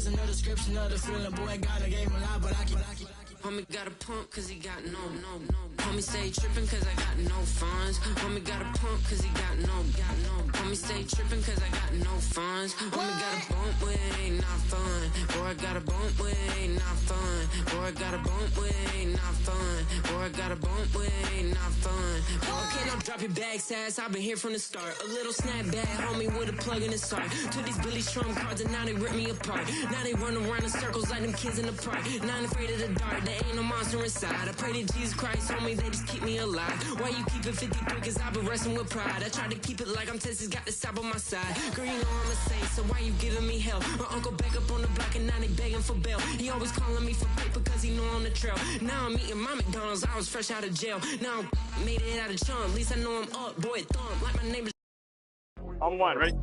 season, no description of the feeling. Boy, God, I gave him a lot, but I keep. Homie got a pump cause he got no. Homie stay trippin' cause I got no funds. Homie got a pump cause he got no. Homie stay trippin' cause I got no funds. Homie got a bump with it ain't not fun. Boy, I got a bump with it ain't not fun. Boy, I got a bump with it ain't not fun. Boy, I got a bump with it ain't not fun. Okay, now drop your bag, sass. I've been here from the start. A little snapback, homie, with a plug in the start. Took these Billy Trump cards and now they rip me apart. Now they run around in circles like them kids in the park. Not afraid of the dark. There ain't no monster inside. I pray to Jesus Christ, homie, they just keep me alive. Why you keep it 53? Cause I've been wrestling with pride. I try to keep it like I'm Texas, got the South on my side. Girl, you know I'm a saint, so why you giving me hell? My uncle back up on the block and now they begging for bail. He always calling me for paper cause he know I'm the trail. Now I'm eating my McDonald's, I was fresh out of jail. Now I'm made it out of chunk, at least I know I'm up. Boy, thump, like my neighbor's. On one, ready?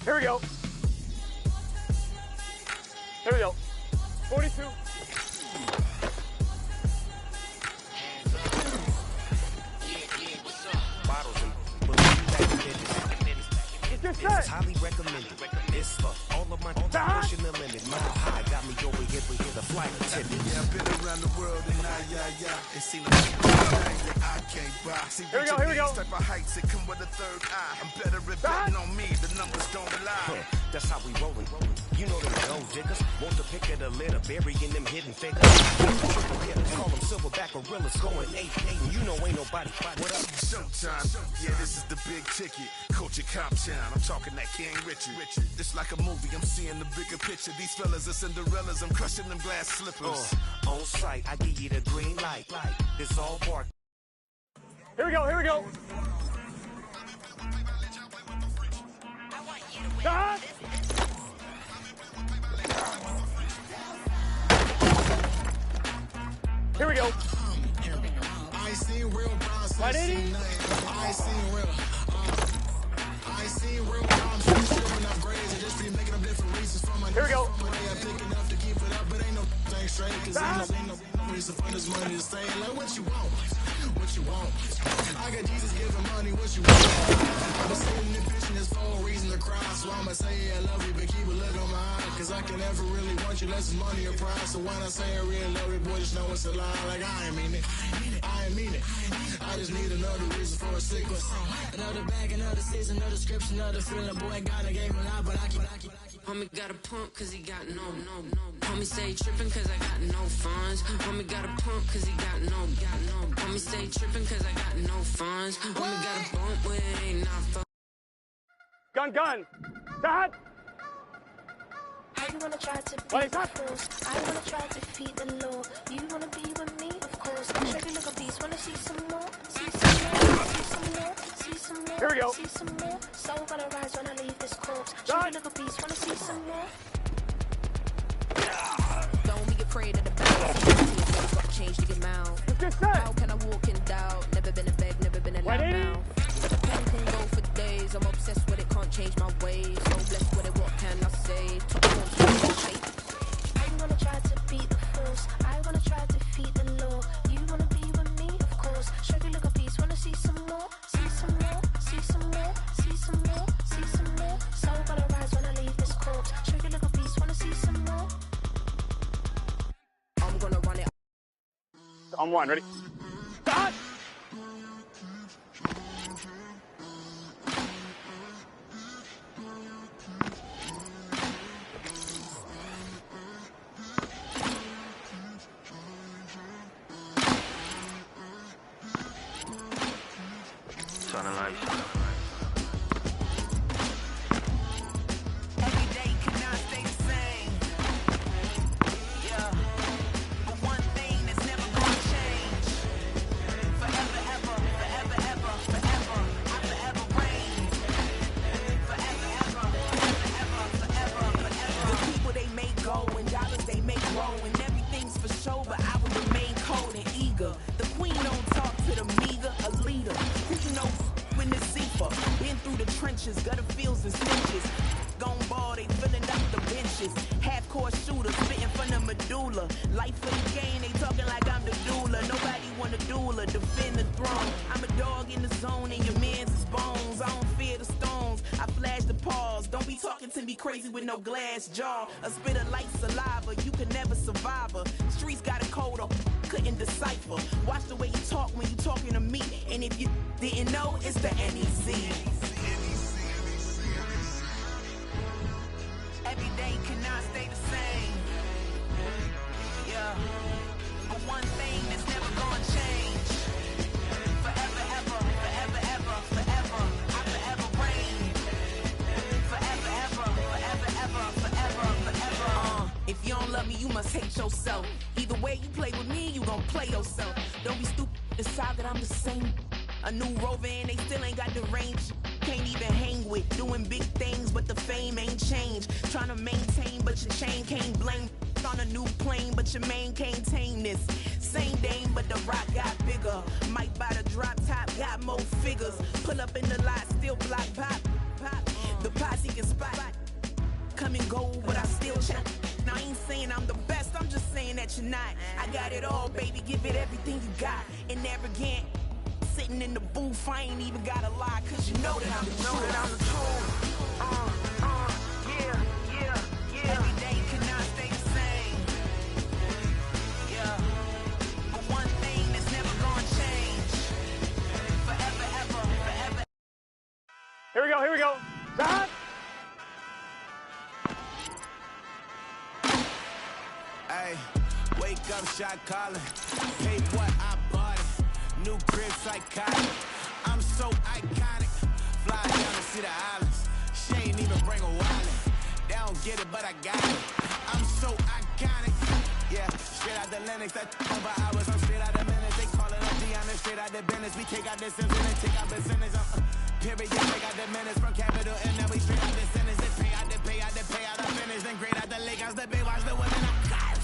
Here we go. Here we go. 42. It's highly recommended. It's for all of my emotional limit. My high got me over here for the flight attendant. Yeah, I've been around the world and it seems like I can't buy. See, here we go. Type of heights that come with a third eye. I'm better at betting on me. The numbers don't lie. That's how we rollin'. You know them gold diggers. Want to pick of the litter, burying them hidden figures. Call them silverback gorillas going 8-8. And you know ain't nobody. What up? Showtime. Yeah, this is the big ticket. Culture Cop Town. I'm talking that King Richard. It's like a movie. I'm seeing the bigger picture. These fellas are Cinderellas. I'm crushing them glass slippers. On sight, I give you the green light. It's all bark. Here we go. Here we go. Here we go. I seen real bounce. Right, Eddie? I seen real. I seen real bounce. Enough grades. Just be making up different reasons for my. Here we go. Pick enough to keep it up, but ain't no thing straight. Cause ain't no reason for this money to stay. Like what you want? What you want? I got Jesus giving money. What you want? I've been sitting in vision. There's no reason to cry. So I'ma say I love you, but keep a look on my eye. Cause I can never really want you unless it's money or pride. So when I say I really love you, boy, just know it's a lie. Like I ain't mean it. I ain't mean it. I just need another reason for a sequence. Another bag, another season, another description, another feeling. Boy, God, I gave him a lot, but I keep. Homie got a pump cause he got no. Homie stay trippin' cause I got no funds. Homie got a pump cause he got no. Homie stay trippin' cause I got no funds. Homie got a bump with it ain't not fun. Gun. Dad. I wanna try to be close. I wanna try to feed the law. You wanna be with me, of course. Baby, look a beast. Wanna see some more? See some more? See some more? See some more? Here we go. See some more? Soul gonna rise when I leave this corpse. Baby, look a beast. Wanna see some more? Don't be afraid of the bounce. Got to change to get mouth. How can I walk in doubt? Never been a beg, never been a loud mouth. Pen can go for days. I'm obsessed with it, can't change my ways. So blessed with it, what can I say? Top form, shape. I wanna try to On one, ready? Start! Sounding like Every day cannot stay the same. Yeah. But one thing that's never gonna change. Forever, ever, forever, ever, forever. I forever reign. Forever, ever, forever, ever, forever, forever. The people they make go and dollars they make grow and everything's for show, but I will remain cold and eager. The queen don't talk to the meager, a leader. Who knows when the seefer? Been through the trenches, gutter fields and stitches. Gone ball, they filling up the benches. Half-court shooters, spitting from the medulla. Life for the game, they talking like I'm the doula. Nobody want a doula, defend the throne. I'm a dog in the zone and your man's is bones. I don't fear the stones, I flash the paws. Don't be talking to me crazy with no glass jaw. A spit of light saliva, you can never survive her. Streets got a code up, couldn't decipher. Watch the way you talk when you talking to me. And if you didn't know, it's the NEC. Every day cannot stay the same. Yeah. But one thing that's never gonna change. Forever, ever, forever, ever, forever. I forever reign. Forever, ever, forever, ever, forever, forever. If you don't love me, you must hate yourself. Either way you play with me, you gon' play yourself. Don't be stupid, decide that I'm the same. A new rover and they still ain't got the range. Can't even hang with, doing big things, but the fame ain't changed. Trying to maintain, but your chain can't blame. On a new plane, but your main can't tame this. Same dame, but the rock got bigger. Might buy the drop top, got more figures. Pull up in the lot, still block pop. The posse can spot. Come and go, but I still check. Now I ain't saying I'm the best, I'm just saying that you're not. I got it all, baby, give it everything you got. And arrogant. Sitting in the booth, I ain't even gotta lie, cause you know that I'm the truth. Yeah, yeah, yeah. Every day cannot stay the same. Yeah. But one thing that's never gonna change. Forever, ever, forever. Here we go, here we go. Start! Hey, wake up, shot calling. Pay what I bought it. New crib psychotic. I'm so iconic. Fly down to see the islands. She ain't even bring a wallet. They don't get it, but I got it. I'm so iconic. Yeah, straight out the Lennox. That over hours. I'm straight out the minutes. They call it a Deanna. Straight out the business. We take out the Sims and then take out the sentence. Period. Take out the minutes from capital. And now we straight out the sentence. They pay out the pay out the pay out the finish. Then grade out the Lakers. The big watch the women.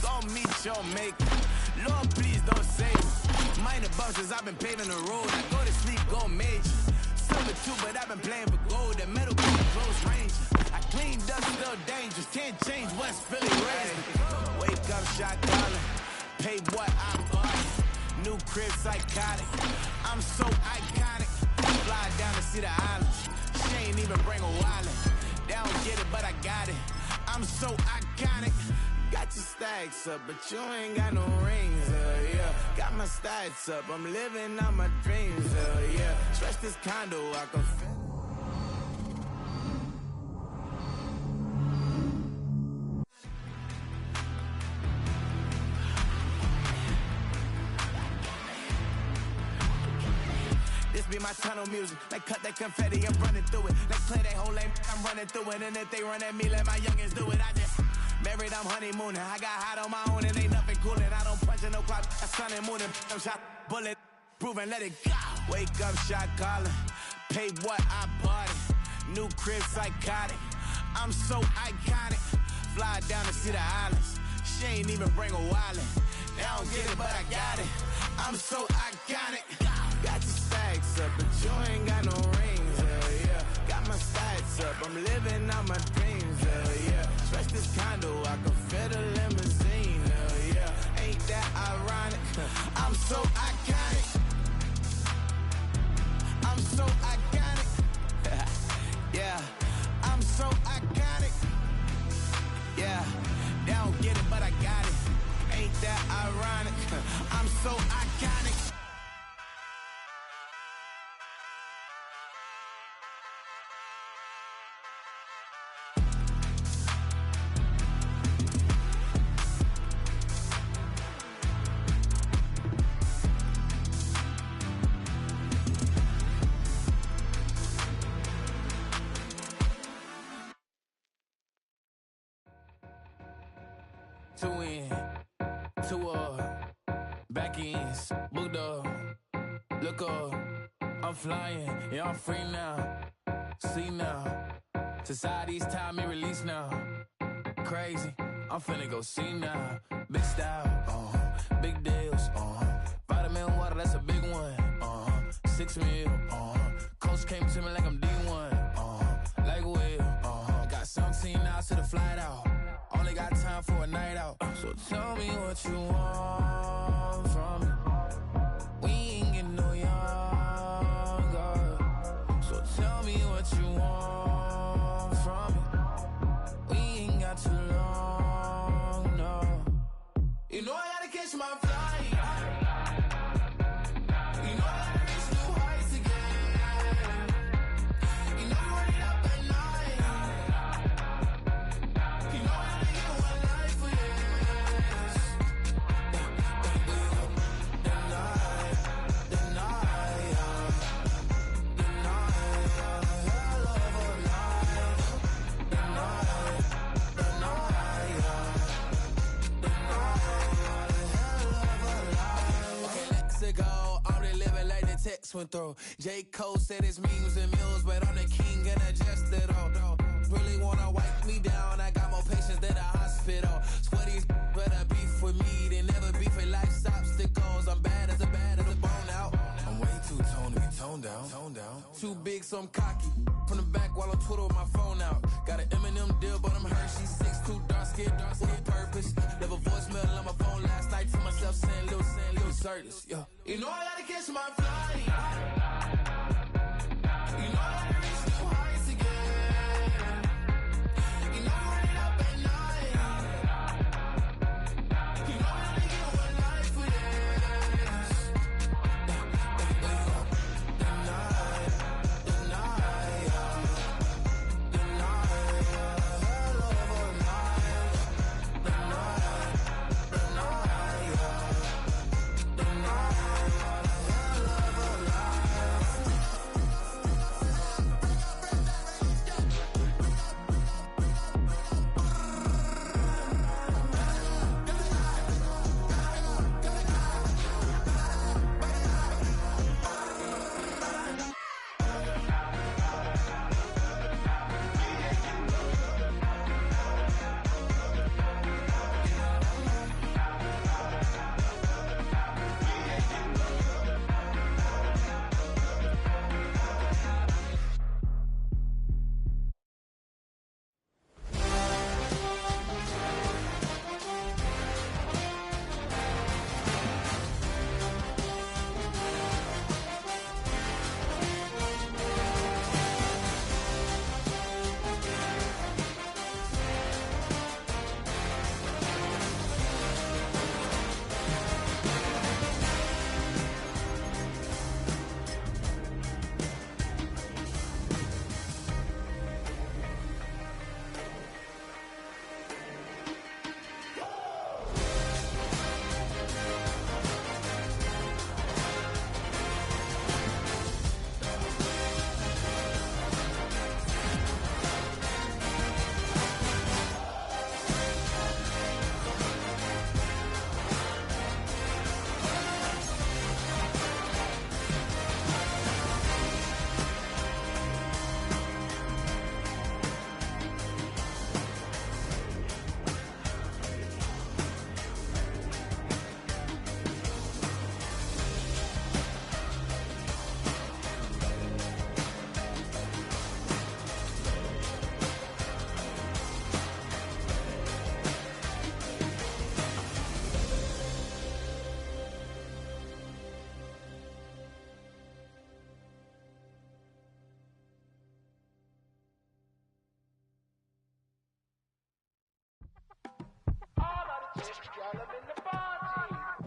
Go meet your maker. Lord, please don't save me. Minor bumps as I've been paving the road. I go to sleep, go major. Silver too, but I've been playing for gold. The metal be close range. I cleaned up, still dangerous. Can't change West Philly raised. Wake up, shot calling. Pay what I bought. New crib psychotic. I'm so iconic. Fly down to see the islands. She ain't even bring a wallet. They don't get it, but I got it. I'm so iconic. Got your stacks up, but you ain't got no rings, yeah. Got my stats up, I'm living out my dreams, yeah. Stretch this condo, I can feel. This be my tunnel music, like cut that confetti, I'm running through it. Like play that whole lane, I'm running through it. And if they run at me, let my youngins do it. I just married, I'm honeymooning. I got hot on my own and ain't nothing coolin'. I don't punch in no clock, I sun and moonin'. I'm shot, bullet, proven, let it go. Wake up, shot calling. Pay what I bought it. New crib psychotic. I'm so iconic. Fly down to see the islands. She ain't even bring a wallet. They don't get it, but I got it. I'm so iconic. Got your stacks up, but you ain't got no rings, yeah. Got my stats up, I'm living out my dreams, yeah. Stretch this condo, I can fit a limousine, yeah. Ain't that ironic? I'm so iconic. I'm so iconic. Yeah, I'm so iconic. Yeah, they don't get it, but I got it. Ain't that ironic? I'm so iconic. Two in, two back ends, booked up. Look up, I'm flying, yeah, I'm free now. See now, society's time me release now. Crazy, I'm finna go see now. Big style, big deals, vitamin water, that's a big one. 6 mil, coach came to me like I'm D1, like Will. I got 17 hours to the flight out. Only got time for a night out. So tell me what you want from me. We ain't getting no younger. So tell me what you want from me. We ain't got too long, no. You know I gotta catch my flight. You know I gotta reach new heights again. You know we run it up at night. You know I gotta get one life for this. Text went through. J. Cole said it's memes and mills, but I'm the king and I just it all. Really wanna wipe me down. I got more patience than a hospital. Sweaty better beef with me than never beef with life's obstacles. I'm bad as a bone out. I'm way too toned to be toned down. Too big, so I'm cocky. From the back while on Twitter with my phone out. Got an Eminem deal, but I'm Hershey. 6'2", dark skin with purpose. Never voicemail on my phone last night to myself saying little Curtis, yeah. You know I gotta catch my flight. You know I gotta reach new heights again. You know I run it up at night. You know I gotta get one life for this.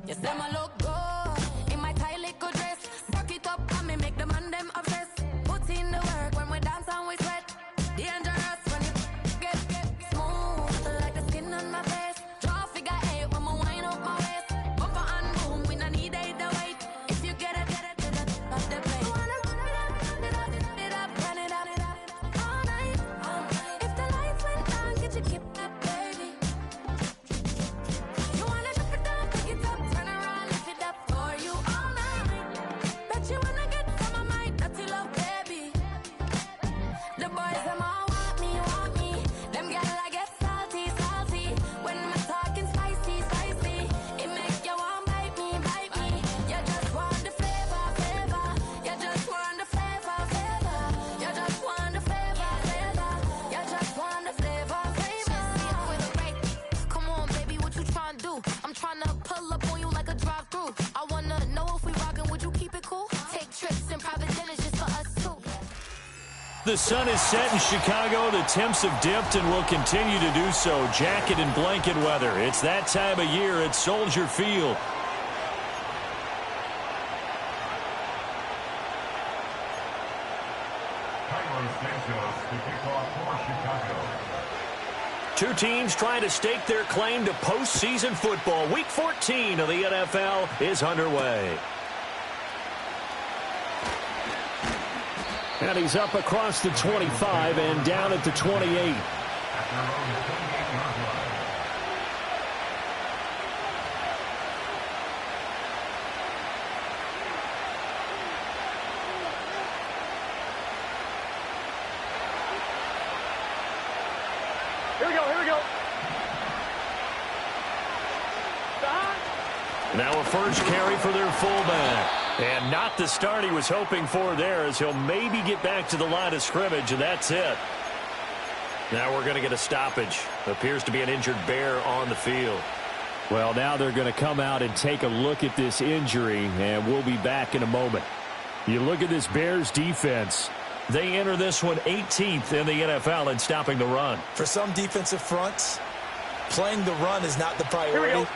You say my look good in my tight little dress. Rock it up and me make the man them obsessed. Put in the work when we dance and we sweat. Dangerous when you get smooth like the skin on my face. Draw figure 8 when I wind up my waist. Bumper and boom, we not need the weight. If you get it, off the plate. Wanna run it up, all night. If the lights went down, get your keep up, baby. do. I'm trying to pull up on you like a drive-through. I wanna know if we rockin', would you keep it cool? Take trips in private dinners just for us two. The sun is set in Chicago. The temps have dipped and will continue to do so. Jacket and blanket weather. It's that time of year at Soldier Field. Two teams trying to stake their claim to postseason football. Week 14 of the NFL is underway. And he's up across the 25 and down at the 28. Here we go, here we go. Now a first carry for their fullback. And not the start he was hoping for there, as he'll maybe get back to the line of scrimmage, and that's it. Now we're going to get a stoppage. Appears to be an injured Bear on the field. Well, now they're going to come out and take a look at this injury, and we'll be back in a moment. You look at this Bears defense. They enter this one 18th in the NFL in stopping the run. For some defensive fronts, playing the run is not the priority.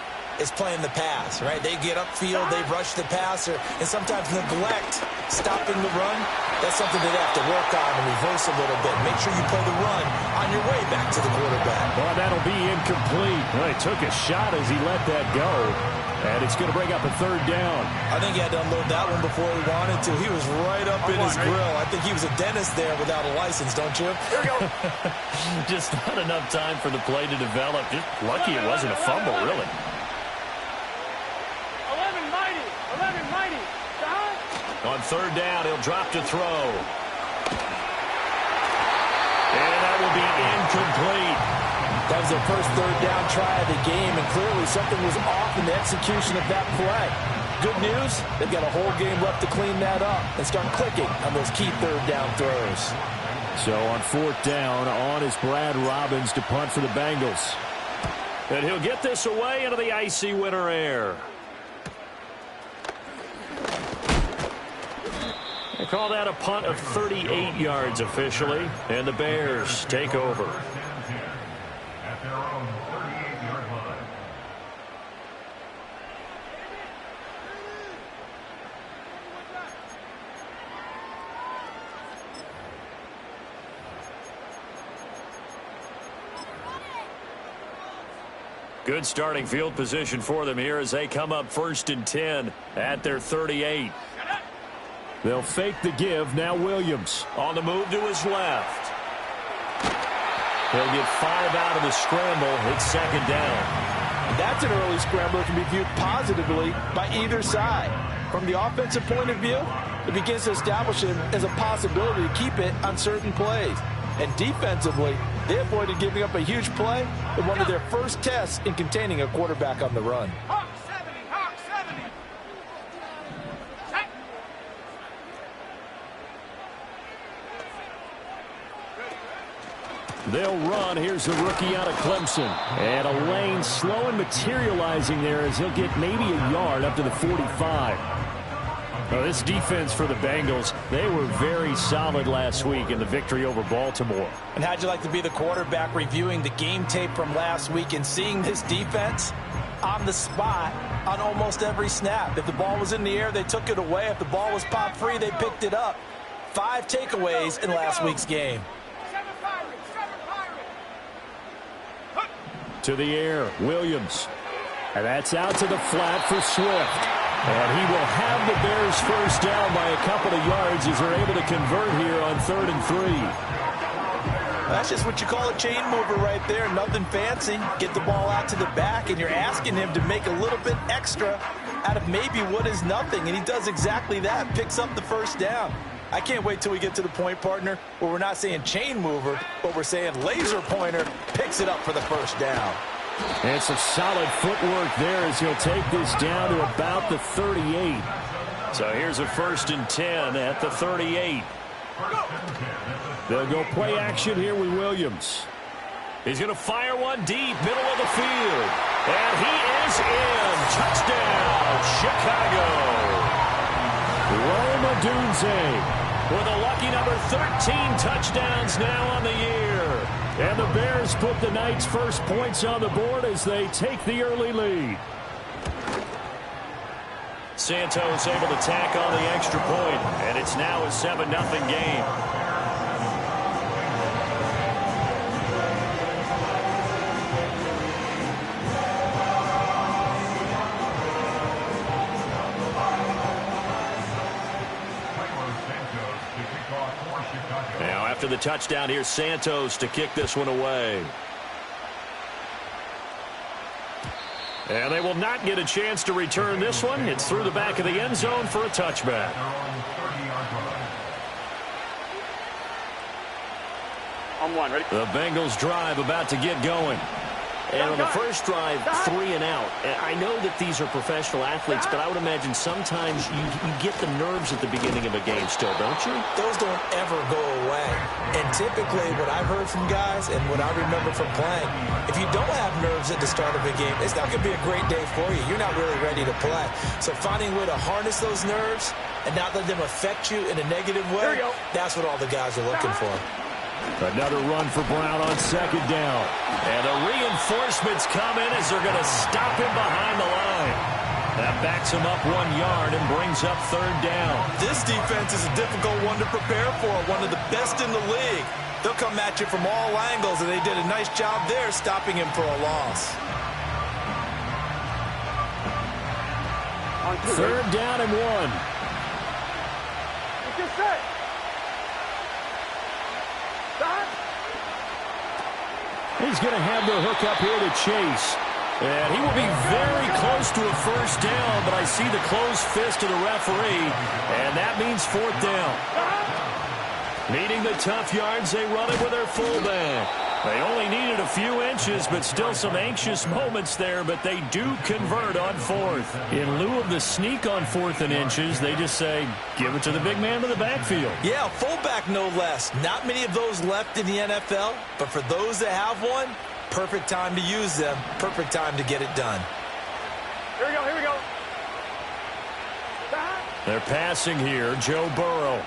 Is playing the pass, right? They get upfield, they rush the passer, and sometimes neglect stopping the run. That's something they have to work on and reverse a little bit. Make sure you play the run on your way back to the quarterback. Well, that'll be incomplete. Well, he took a shot as he let that go, and it's going to bring up a third down. I think he had to unload that one before he wanted to. He was right up in his grill. I think he was a dentist there without a license, don't you? Here we go. Just not enough time for the play to develop. Just lucky it wasn't a fumble, really. 11 mighty. On third down, he'll drop to throw. And that will be incomplete. That was their first third down try of the game, and clearly something was off in the execution of that play. Good news, they've got a whole game left to clean that up and start clicking on those key third down throws. So on fourth down, on is Brad Robbins to punt for the Bengals. And he'll get this away into the icy winter air. They call that a punt of 38 yards officially, and the Bears take over. At their own 38-yard line. Good starting field position for them here as they come up 1st and 10 at their 38. They'll fake the give. Now Williams on the move to his left. He'll get 5 out of the scramble. It's second down. That's an early scramble that can be viewed positively by either side. From the offensive point of view, it begins to establish it as a possibility to keep it on certain plays. And defensively, they avoided giving up a huge play in one of their first tests in containing a quarterback on the run. Hawk 70, Hawk 70. They'll run. Here's the rookie out of Clemson. And a lane slow and materializing there as he'll get maybe a yard up to the 45. Now, this defense for the Bengals, they were very solid last week in the victory over Baltimore. And how'd you like to be the quarterback reviewing the game tape from last week and seeing this defense on the spot on almost every snap? If the ball was in the air, they took it away. If the ball was popped free, they picked it up. 5 takeaways in last week's game. To the air, Williams. And that's out to the flat for Swift. And he will have the Bears first down by a couple of yards as they're able to convert here on 3rd and 3. That's just what you call a chain mover right there. Nothing fancy. Get the ball out to the back, and you're asking him to make a little bit extra out of maybe what is nothing. And he does exactly that, picks up the first down. I can't wait till we get to the point, partner, where we're not saying chain mover, but we're saying laser pointer picks it up for the first down. And some solid footwork there as he'll take this down to about the 38. So here's a 1st and 10 at the 38. They'll go play action here with Williams. He's going to fire one deep, middle of the field. And he is with a lucky number 13 touchdowns now on the year. And the Bears put the Knights' first points on the board as they take the early lead. Santos able to tack on the extra point, and it's now a 7-0 game. Now after the touchdown, here's Santos to kick this one away. And they will not get a chance to return this one. It's through the back of the end zone for a touchback. On one, ready? The Bengals drive about to get going. And on the first drive, 3 and out. And I know that these are professional athletes, but I would imagine sometimes you get the nerves at the beginning of a game still, don't you? Those don't ever go away. And typically what I've heard from guys and what I remember from playing, if you don't have nerves at the start of a game, it's not going to be a great day for you. You're not really ready to play. So finding a way to harness those nerves and not let them affect you in a negative way, that's what all the guys are looking for. Another run for Brown on second down. And the reinforcements come in as they're going to stop him behind the line. That backs him up 1 yard and brings up third down. This defense is a difficult one to prepare for, one of the best in the league. They'll come at you from all angles, and they did a nice job there stopping him for a loss. Third down and 1. It's just set. He's going to have the hook up here to Chase. And he will be very close to a first down, but I see the closed fist of the referee, and that means fourth down. Needing the tough yards, they run it with their fullback. They only needed a few inches, but still some anxious moments there, but they do convert on fourth. In lieu of the sneak on 4th and inches, they just say, give it to the big man to the backfield. Yeah, fullback no less. Not many of those left in the NFL, but for those that have one, perfect time to use them, perfect time to get it done. Here we go, here we go. They're passing here, Joe Burrow.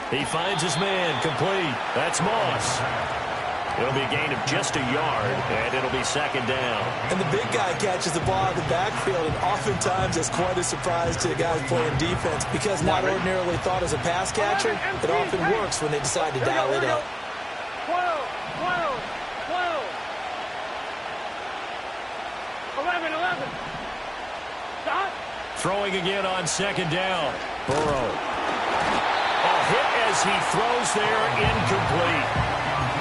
He finds his man, complete. That's Moss. It'll be a gain of just a yard, and it'll be second down. And the big guy catches the ball out of the backfield, and oftentimes it's quite a surprise to the guys playing defense because not ordinarily thought as a pass catcher, it often works when they decide to dial it up. 12, 11. Stop. Throwing again on second down. Burrow. A hit as he throws there, incomplete.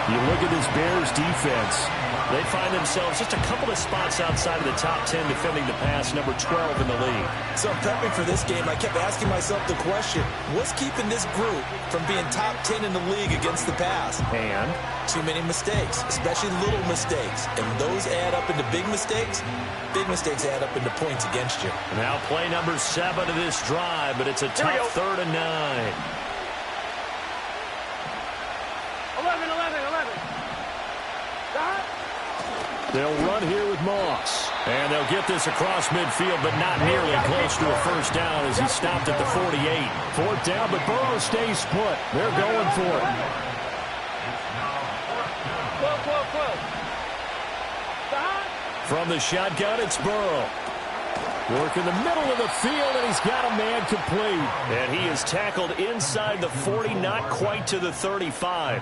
You look at this Bears defense, they find themselves just a couple of spots outside of the top 10 defending the pass, number 12 in the league. So prepping for this game, I kept asking myself the question, what's keeping this group from being top 10 in the league against the pass? And? Too many mistakes, especially little mistakes. And when those add up into big mistakes add up into points against you. Now play number 7 of this drive, but it's a tough 3rd and 9. 11. They'll run here with Moss. And they'll get this across midfield, but not nearly close to a first down as he stopped at the 48. 4th down, but Burrow stays put. They're going for it. 12. From the shotgun, it's Burrow. Work in the middle of the field, and he's got a man complete. And he is tackled inside the 40, not quite to the 35.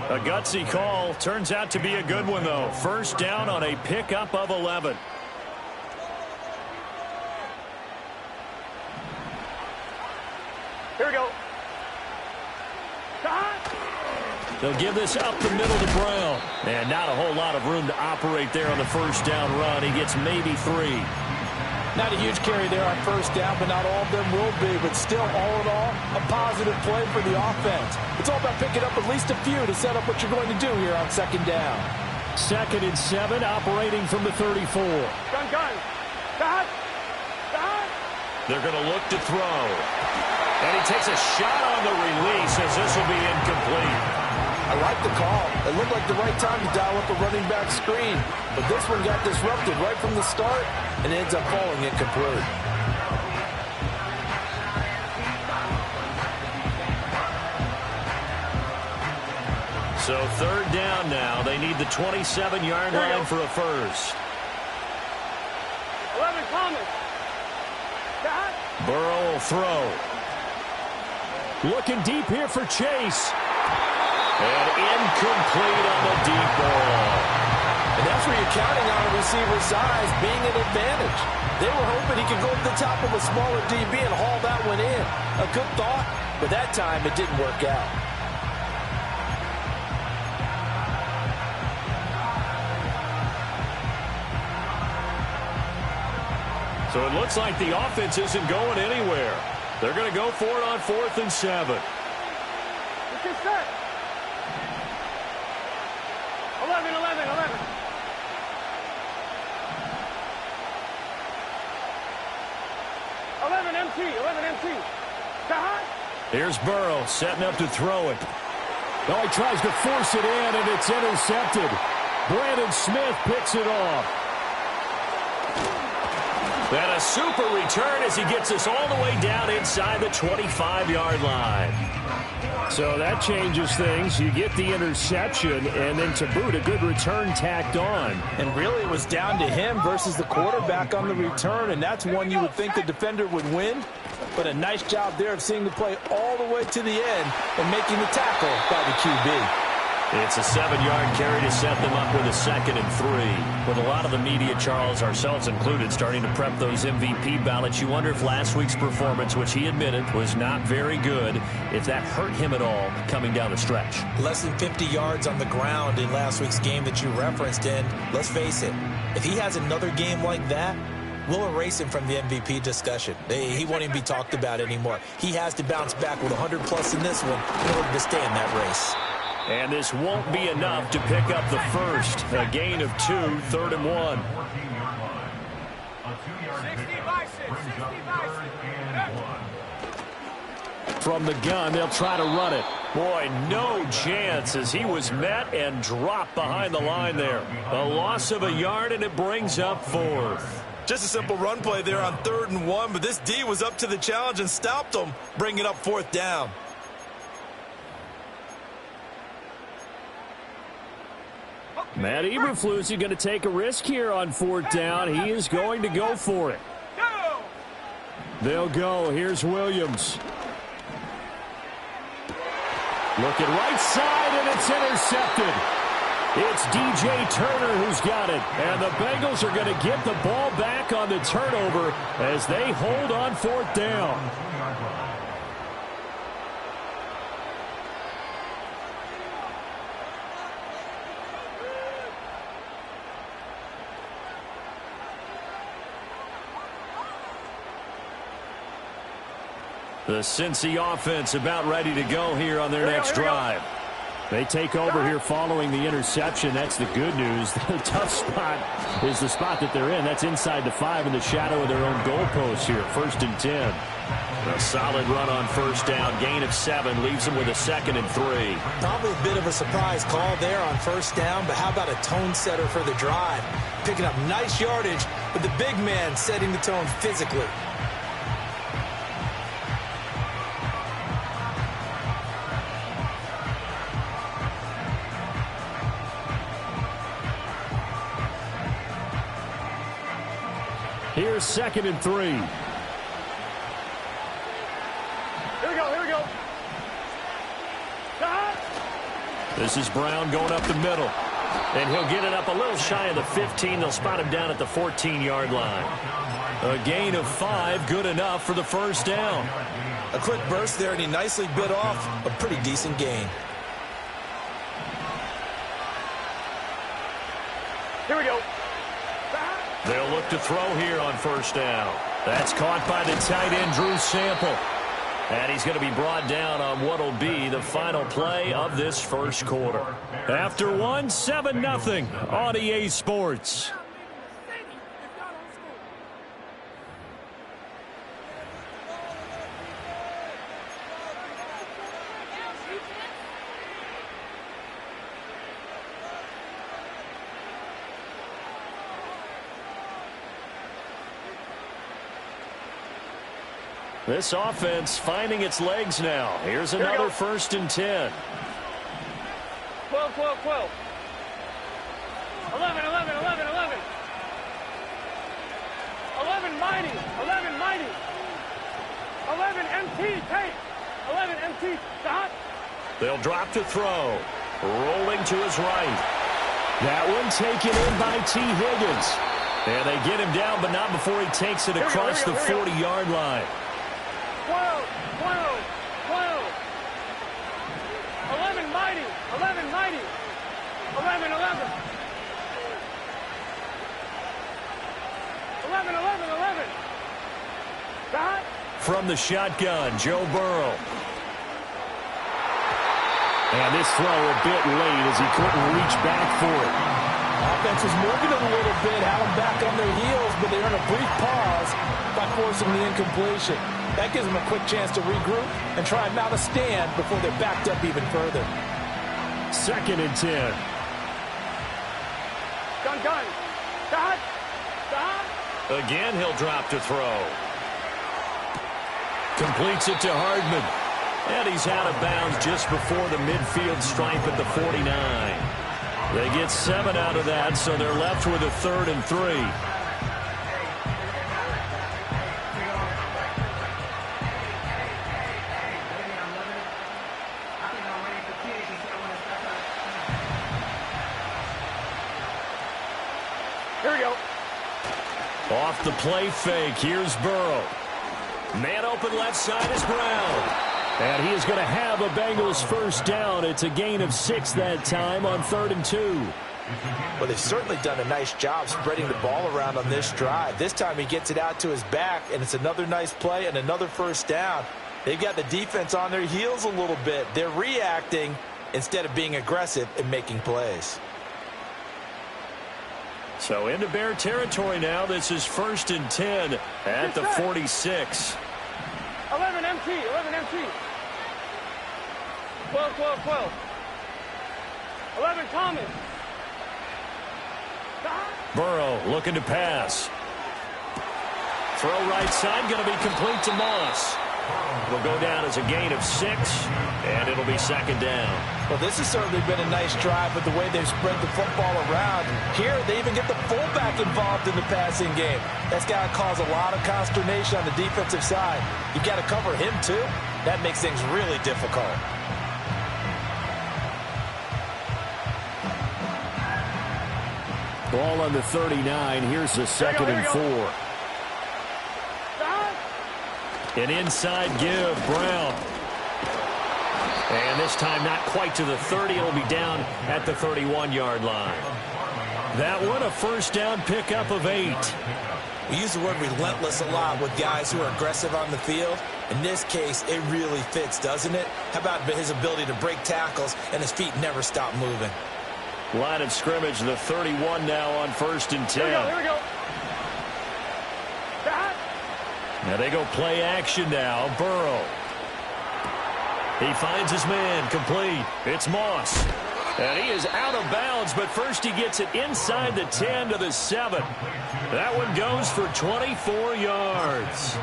A gutsy call. Turns out to be a good one, though. First down on a pickup of 11. Here we go. They'll give this up the middle to Brown. And not a whole lot of room to operate there on the first down run. He gets maybe 3. Not a huge carry there on first down, but not all of them will be. But still, all in all, a positive play for the offense. It's all about picking up at least a few to set up what you're going to do here on second down. 2nd and 7, operating from the 34. Gun. They're going to look to throw. And he takes a shot on the release as this will be incomplete. I like the call. It looked like the right time to dial up a running back screen. But this one got disrupted right from the start and ends up falling incomplete. So third down now. They need the 27-yard line for a first. 11 Thomas. Burrow will throw. Looking deep here for Chase. And incomplete on the deep ball. And that's where you're counting on a receiver's size being an advantage. They were hoping he could go to the top of a smaller DB and haul that one in. A good thought, but that time it didn't work out. So it looks like the offense isn't going anywhere. They're going to go for it on 4th and 7. What's your set? 11. 11 MT. Here's Burrow setting up to throw it. Oh, he tries to force it in, and it's intercepted. Brandon Smith picks it off. And a super return as he gets us all the way down inside the 25-yard line. So that changes things. You get the interception, and then to boot, a good return tacked on. And really it was down to him versus the quarterback on the return, and that's one you would think the defender would win. But a nice job there of seeing the play all the way to the end and making the tackle by the QB. It's a 7-yard carry to set them up with a 2nd and 3. With a lot of the media, Charles, ourselves included, starting to prep those MVP ballots, you wonder if last week's performance, which he admitted was not very good, if that hurt him at all coming down the stretch. Less than 50 yards on the ground in last week's game that you referenced, and let's face it, if he has another game like that, we'll erase him from the MVP discussion. He won't even be talked about anymore. He has to bounce back with 100+ in this one in order to stay in that race. And this won't be enough to pick up the first. A gain of 2, 3rd and 1. 14-yard line. A 2-yard pickup brings up 3rd and 1. From the gun, they'll try to run it. Boy, no chance as he was met and dropped behind the line there. A loss of a yard, and it brings up 4th. Just a simple run play there on 3rd and 1, but this D was up to the challenge and stopped him, bringing up 4th down. Matt Eberflus is going to take a risk here on 4th down. He is going to go for it. They'll go. Here's Williams. Looking right side, and it's intercepted. It's DJ Turner who's got it. And the Bengals are going to get the ball back on the turnover as they hold on 4th down. The Cincy offense about ready to go here on their next drive. They take over here following the interception. That's the good news. The tough spot is the spot that they're in. That's inside the 5 in the shadow of their own goalpost here. 1st and 10. A solid run on 1st down. Gain of 7 leaves them with a 2nd and 3. Probably a bit of a surprise call there on 1st down, but how about a tone setter for the drive? Picking up nice yardage with the big man setting the tone physically. Here's 2nd and 3. Here we go. This is Brown going up the middle. And he'll get it up a little shy of the 15. They'll spot him down at the 14-yard line. A gain of 5, good enough for the 1st down. A quick burst there, and he nicely bit off a pretty decent gain. Here we go. They'll look to throw here on 1st down. That's caught by the tight end, Drew Sample. And he's going to be brought down on what will be the final play of this first quarter. After 1, 7-0 on EA Sports. This offense finding its legs now. Here's another 1st and 10. 12. 12, 12. 11, 11, 11, 11. 11 mighty, 11 mighty. 11 MT, take. 11 MT, dot. They'll drop to throw. Rolling to his right. That one taken in by T. Higgins. And they get him down, but not before he takes it across the 40-yard line. 12, 12, 12. 11 mighty, 11 mighty. 11, 11. 11, 11, 11. Dot. From the shotgun, Joe Burrow. And this throw a bit late as he couldn't reach back for it. Offense is moving it a little bit, had them back on their heels, but they earn a brief pause by forcing the incompletion. That gives them a quick chance to regroup and try and mount a stand before they're backed up even further. 2nd and 10. Gun, gun. Dot. Dot. Again, he'll drop to throw. Completes it to Hardman. And he's out of bounds just before the midfield stripe at the 49. They get 7 out of that, so they're left with a 3rd and 3. Here we go. Off the play fake, here's Burrow. Man open left side is Brown. And he is going to have a Bengals first down. It's a gain of 6 that time on 3rd and 2. Well, they've certainly done a nice job spreading the ball around on this drive. This time he gets it out to his back, and it's another nice play and another first down. They've got the defense on their heels a little bit. They're reacting instead of being aggressive and making plays. So into Bear territory now. This is 1st and 10 at the 46. 11 MT, 11 MT. 12, 12, 12. 11 Thomas. Burrow looking to pass. Throw right side, going to be complete to Moss. Will go down as a gain of 6, and it'll be 2nd down. Well, this has certainly been a nice drive with the way they've spread the football around. Here, they even get the fullback involved in the passing game. That's got to cause a lot of consternation on the defensive side. You've got to cover him, too. That makes things really difficult. Ball on the 39. Here's the 2nd and 4. An inside give, Brown. And this time not quite to the 30. It'll be down at the 31-yard line. That one a first down pickup of 8. We use the word relentless a lot with guys who are aggressive on the field. In this case, it really fits, doesn't it? How about his ability to break tackles and his feet never stop moving? Line of scrimmage, the 31 now on 1st and 10. Here we go. Now they go play action now. Burrow. He finds his man, complete. It's Moss. And he is out of bounds, but first he gets it inside the 10 to the 7. That one goes for 24 yards.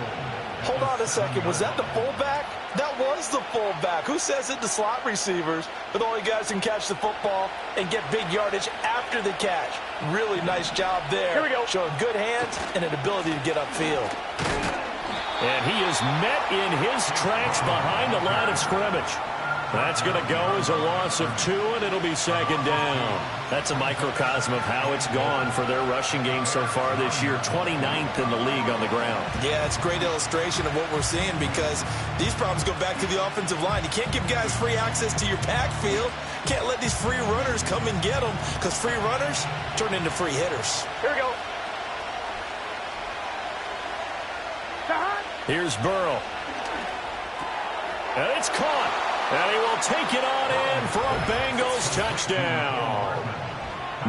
Hold on a second. Was that the fullback? That was the fullback. Who says it to slot receivers? But only guys can catch the football and get big yardage after the catch. Really nice job there. Here we go. Showing good hands and an ability to get upfield. And he is met in his tracks behind the line of scrimmage. That's going to go as a loss of 2, and it'll be 2nd down. That's a microcosm of how it's gone for their rushing game so far this year. 29th in the league on the ground. Yeah, it's a great illustration of what we're seeing because these problems go back to the offensive line. You can't give guys free access to your backfield. Can't let these free runners come and get them because free runners turn into free hitters. Here we go. Here's Burrow. And it's caught. And he will take it on in for a Bengals touchdown.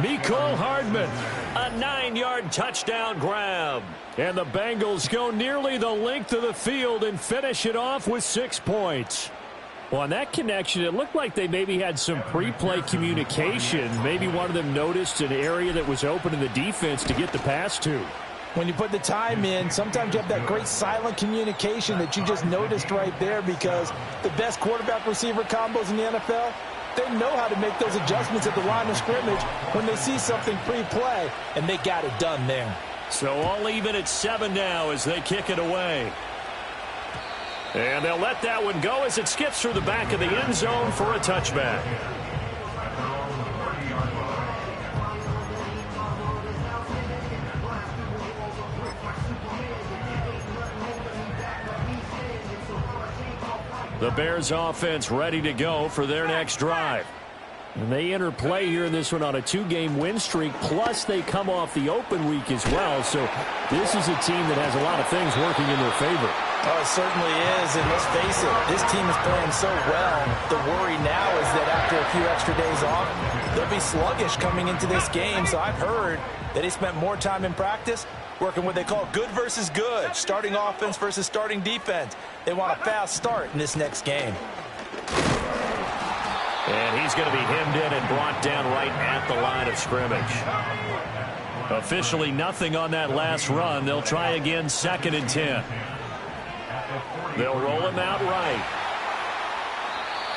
Mecole Hardman, a 9-yard touchdown grab. And the Bengals go nearly the length of the field and finish it off with 6 points. Well, on that connection, it looked like they maybe had some pre-play communication. Maybe one of them noticed an area that was open in the defense to get the pass to. When you put the time in, sometimes you have that great silent communication that you just noticed right there because the best quarterback-receiver combos in the NFL, They know how to make those adjustments at the line of scrimmage when they see something pre-play, and they got it done there. So all even at 7 now as they kick it away. And they'll let that one go as it skips through the back of the end zone for a touchback. The Bears offense ready to go for their next drive. And they enter play here in this one on a 2-game win streak, plus they come off the open week as well. So this is a team that has a lot of things working in their favor. Oh, it certainly is, and let's face it, this team is playing so well. The worry now is that after a few extra days off, they'll be sluggish coming into this game. So I've heard that they spent more time in practice working what they call good versus good, starting offense versus starting defense. They want a fast start in this next game. And he's going to be hemmed in and brought down right at the line of scrimmage. Officially nothing on that last run. They'll try again, 2nd and 10. They'll roll him out right.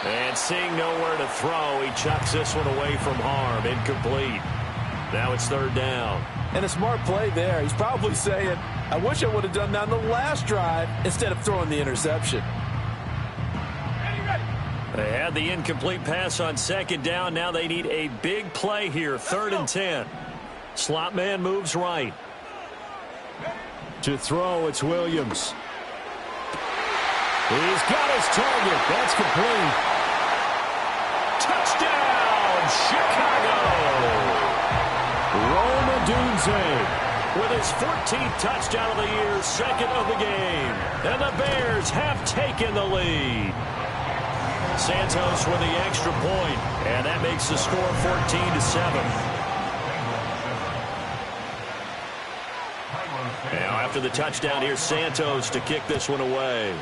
And seeing nowhere to throw, he chucks this one away from harm. Incomplete. Now it's 3rd down. And a smart play there. He's probably saying, I wish I would have done that on the last drive instead of throwing the interception. They had the incomplete pass on 2nd down. Now they need a big play here, 3rd and 10. Slot man moves right. To throw, it's Williams. He's got his target. That's complete. Touchdown, Chicago! Rome Odunze with his 14th touchdown of the year, 2nd of the game. And the Bears have taken the lead. Santos with the extra point, and that makes the score 14-7. Now after the touchdown, here's Santos to kick this one away.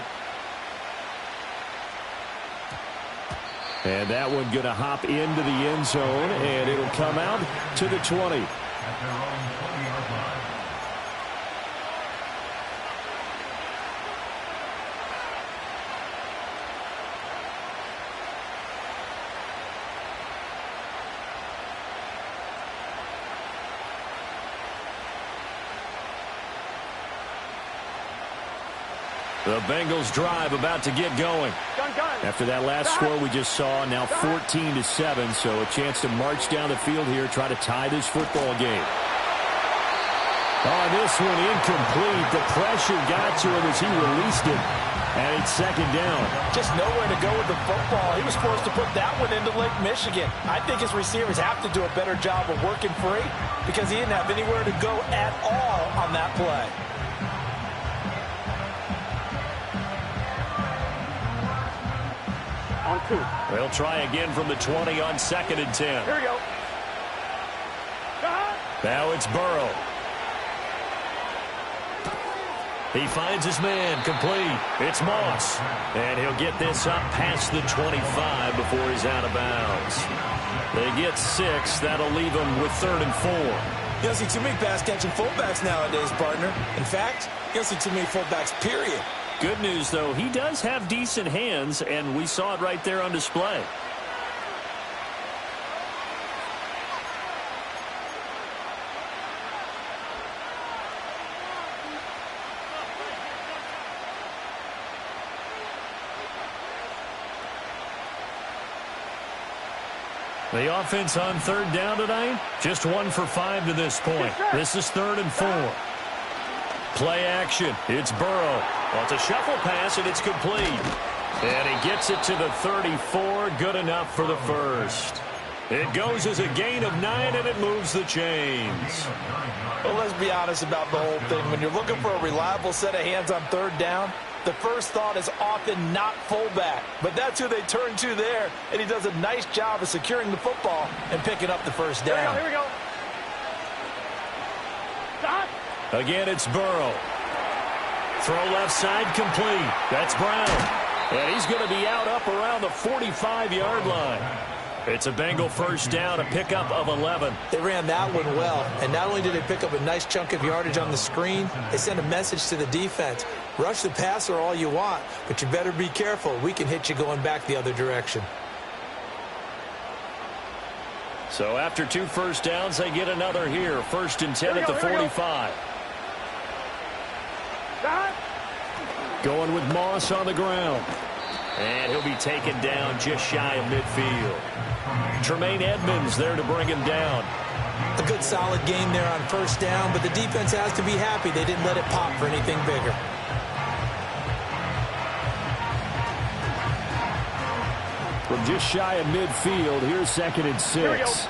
And that one going to hop into the end zone, and it'll come out to the 20. The Bengals drive about to get going. After that last score we just saw, now 14-7, so a chance to march down the field here, try to tie this football game. Oh, this one incomplete. The pressure got to him as he released it, and it's 2nd down. Just nowhere to go with the football. He was supposed to put that one into Lake Michigan. I think his receivers have to do a better job of working free because he didn't have anywhere to go at all on that play. On 2. They'll try again from the 20 on 2nd and 10. Here we go. Now it's Burrow. He finds his man, complete. It's Moss. And he'll get this up past the 25 before he's out of bounds. They get 6. That'll leave them with 3rd and 4. You don't see too many pass-catching fullbacks nowadays, partner. In fact, you don't see too many fullbacks, period. Good news, though, he does have decent hands, and we saw it right there on display. The offense on 3rd down tonight, just 1 for 5 to this point. This is 3rd and 4. Play action. It's Burrow. Well, it's a shuffle pass, and it's complete. And he gets it to the 34. Good enough for the first. It goes as a gain of 9, and it moves the chains. Well, let's be honest about the whole thing. When you're looking for a reliable set of hands on 3rd down, the first thought is often not fullback. But that's who they turn to there, and he does a nice job of securing the football and picking up the first down. Here we go. Stop. Again, it's Burrow. Throw left side complete. That's Brown. And he's going to be out up around the 45-yard line. It's a Bengal first down, a pickup of 11. They ran that one well, and not only did they pick up a nice chunk of yardage on the screen, they sent a message to the defense. Rush the passer all you want, but you better be careful. We can hit you going back the other direction. So after 2 first downs, they get another here. 1st and 10 at the 45. Going with Moss on the ground. And he'll be taken down just shy of midfield. Tremaine Edmonds there to bring him down. A good solid game there on 1st down, but the defense has to be happy they didn't let it pop for anything bigger. From just shy of midfield, here's 2nd and 6.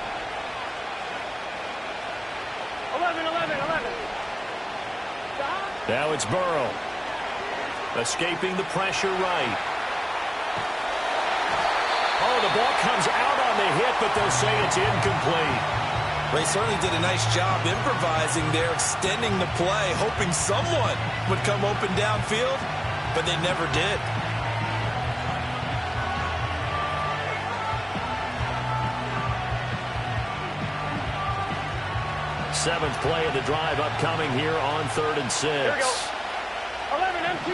11. Now it's Burrow. Escaping the pressure right. Oh, the ball comes out on the hit, but they'll say it's incomplete. They certainly did a nice job improvising there, extending the play, hoping someone would come open downfield, but they never did. Seventh play of the drive upcoming here on 3rd and 6. Here we go. 11 empty.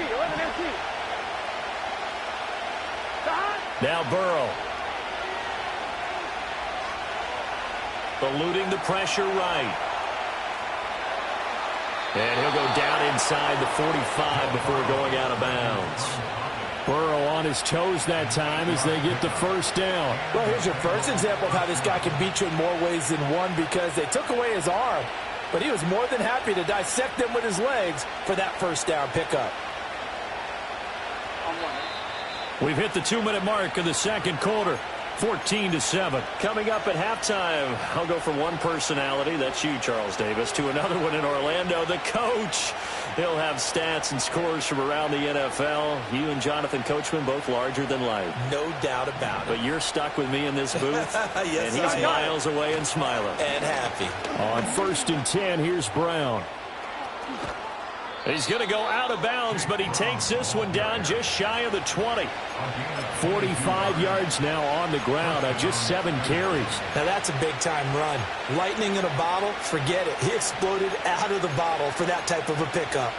Now Burrow. Eluding the pressure right. And he'll go down inside the 45 before going out of bounds. Burrow on his toes that time as they get the 1st down. Well, here's your first example of how this guy can beat you in more ways than one, because they took away his arm, but he was more than happy to dissect them with his legs for that 1st down pickup. We've hit the 2-minute mark of the 2nd quarter. 14-7. Coming up at halftime, I'll go from one personality, that's you, Charles Davis, to another one in Orlando, the coach. He'll have stats and scores from around the NFL. You and Jonathan Coachman, both larger than life. No doubt about it. But you're stuck with me in this booth, yes, and he's miles away and smiling. And happy. On 1st and 10, here's Brown. He's going to go out of bounds, but he takes this one down just shy of the 20. 45 yards now on the ground on just 7 carries. Now that's a big-time run. Lightning in a bottle, forget it. He exploded out of the bottle for that type of a pickup.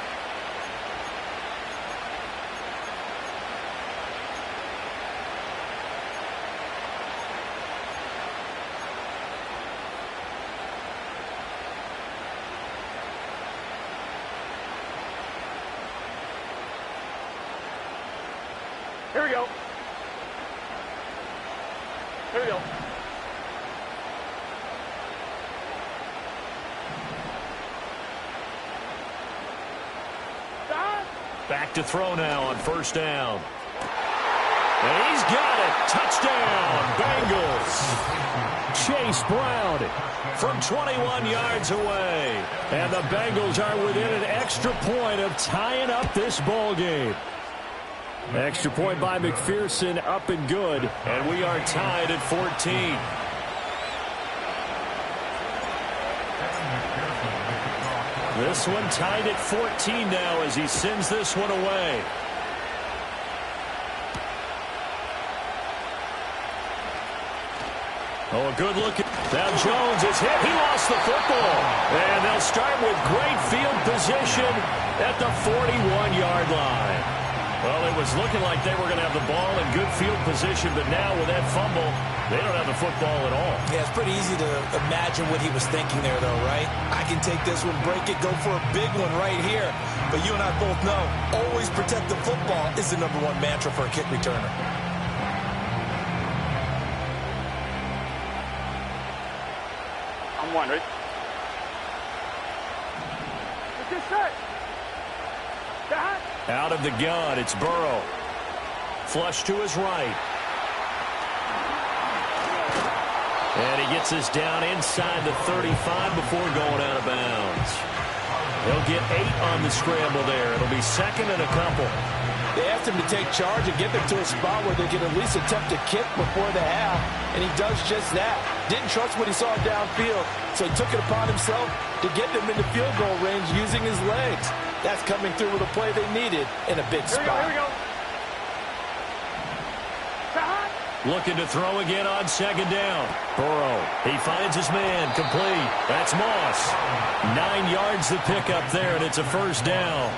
Here we go. Back to throw now on 1st down. And he's got it. Touchdown, Bengals. Chase Brown from 21 yards away. And the Bengals are within an extra point of tying up this ball game. Extra point by McPherson, up and good. And we are tied at 14. This one tied at 14 now as he sends this one away. Oh, a good look. Now Jones is hit. He lost the football. And they'll start with great field position at the 41-yard line. Well, it was looking like they were going to have the ball in good field position, but now with that fumble, they don't have the football at all. Yeah, it's pretty easy to imagine what he was thinking there, though, right? I can take this one, break it, go for a big one right here. But you and I both know, always protect the football is the #1 mantra for a kick returner. I'm wondering. Just set. Out of the gun, it's Burrow. Flush to his right. And he gets this down inside the 35 before going out of bounds. He'll get 8 on the scramble there. It'll be 2nd and a couple. They asked him to take charge and get them to a spot where they can at least attempt a kick before the half, and he does just that. Didn't trust what he saw downfield, so he took it upon himself to get them into field goal range using his legs. That's coming through with a play they needed in a big spot. Here we go. Looking to throw again on 2nd down. Burrow, he finds his man, complete. That's Moss. 9 yards to pick up there, and it's a 1st down.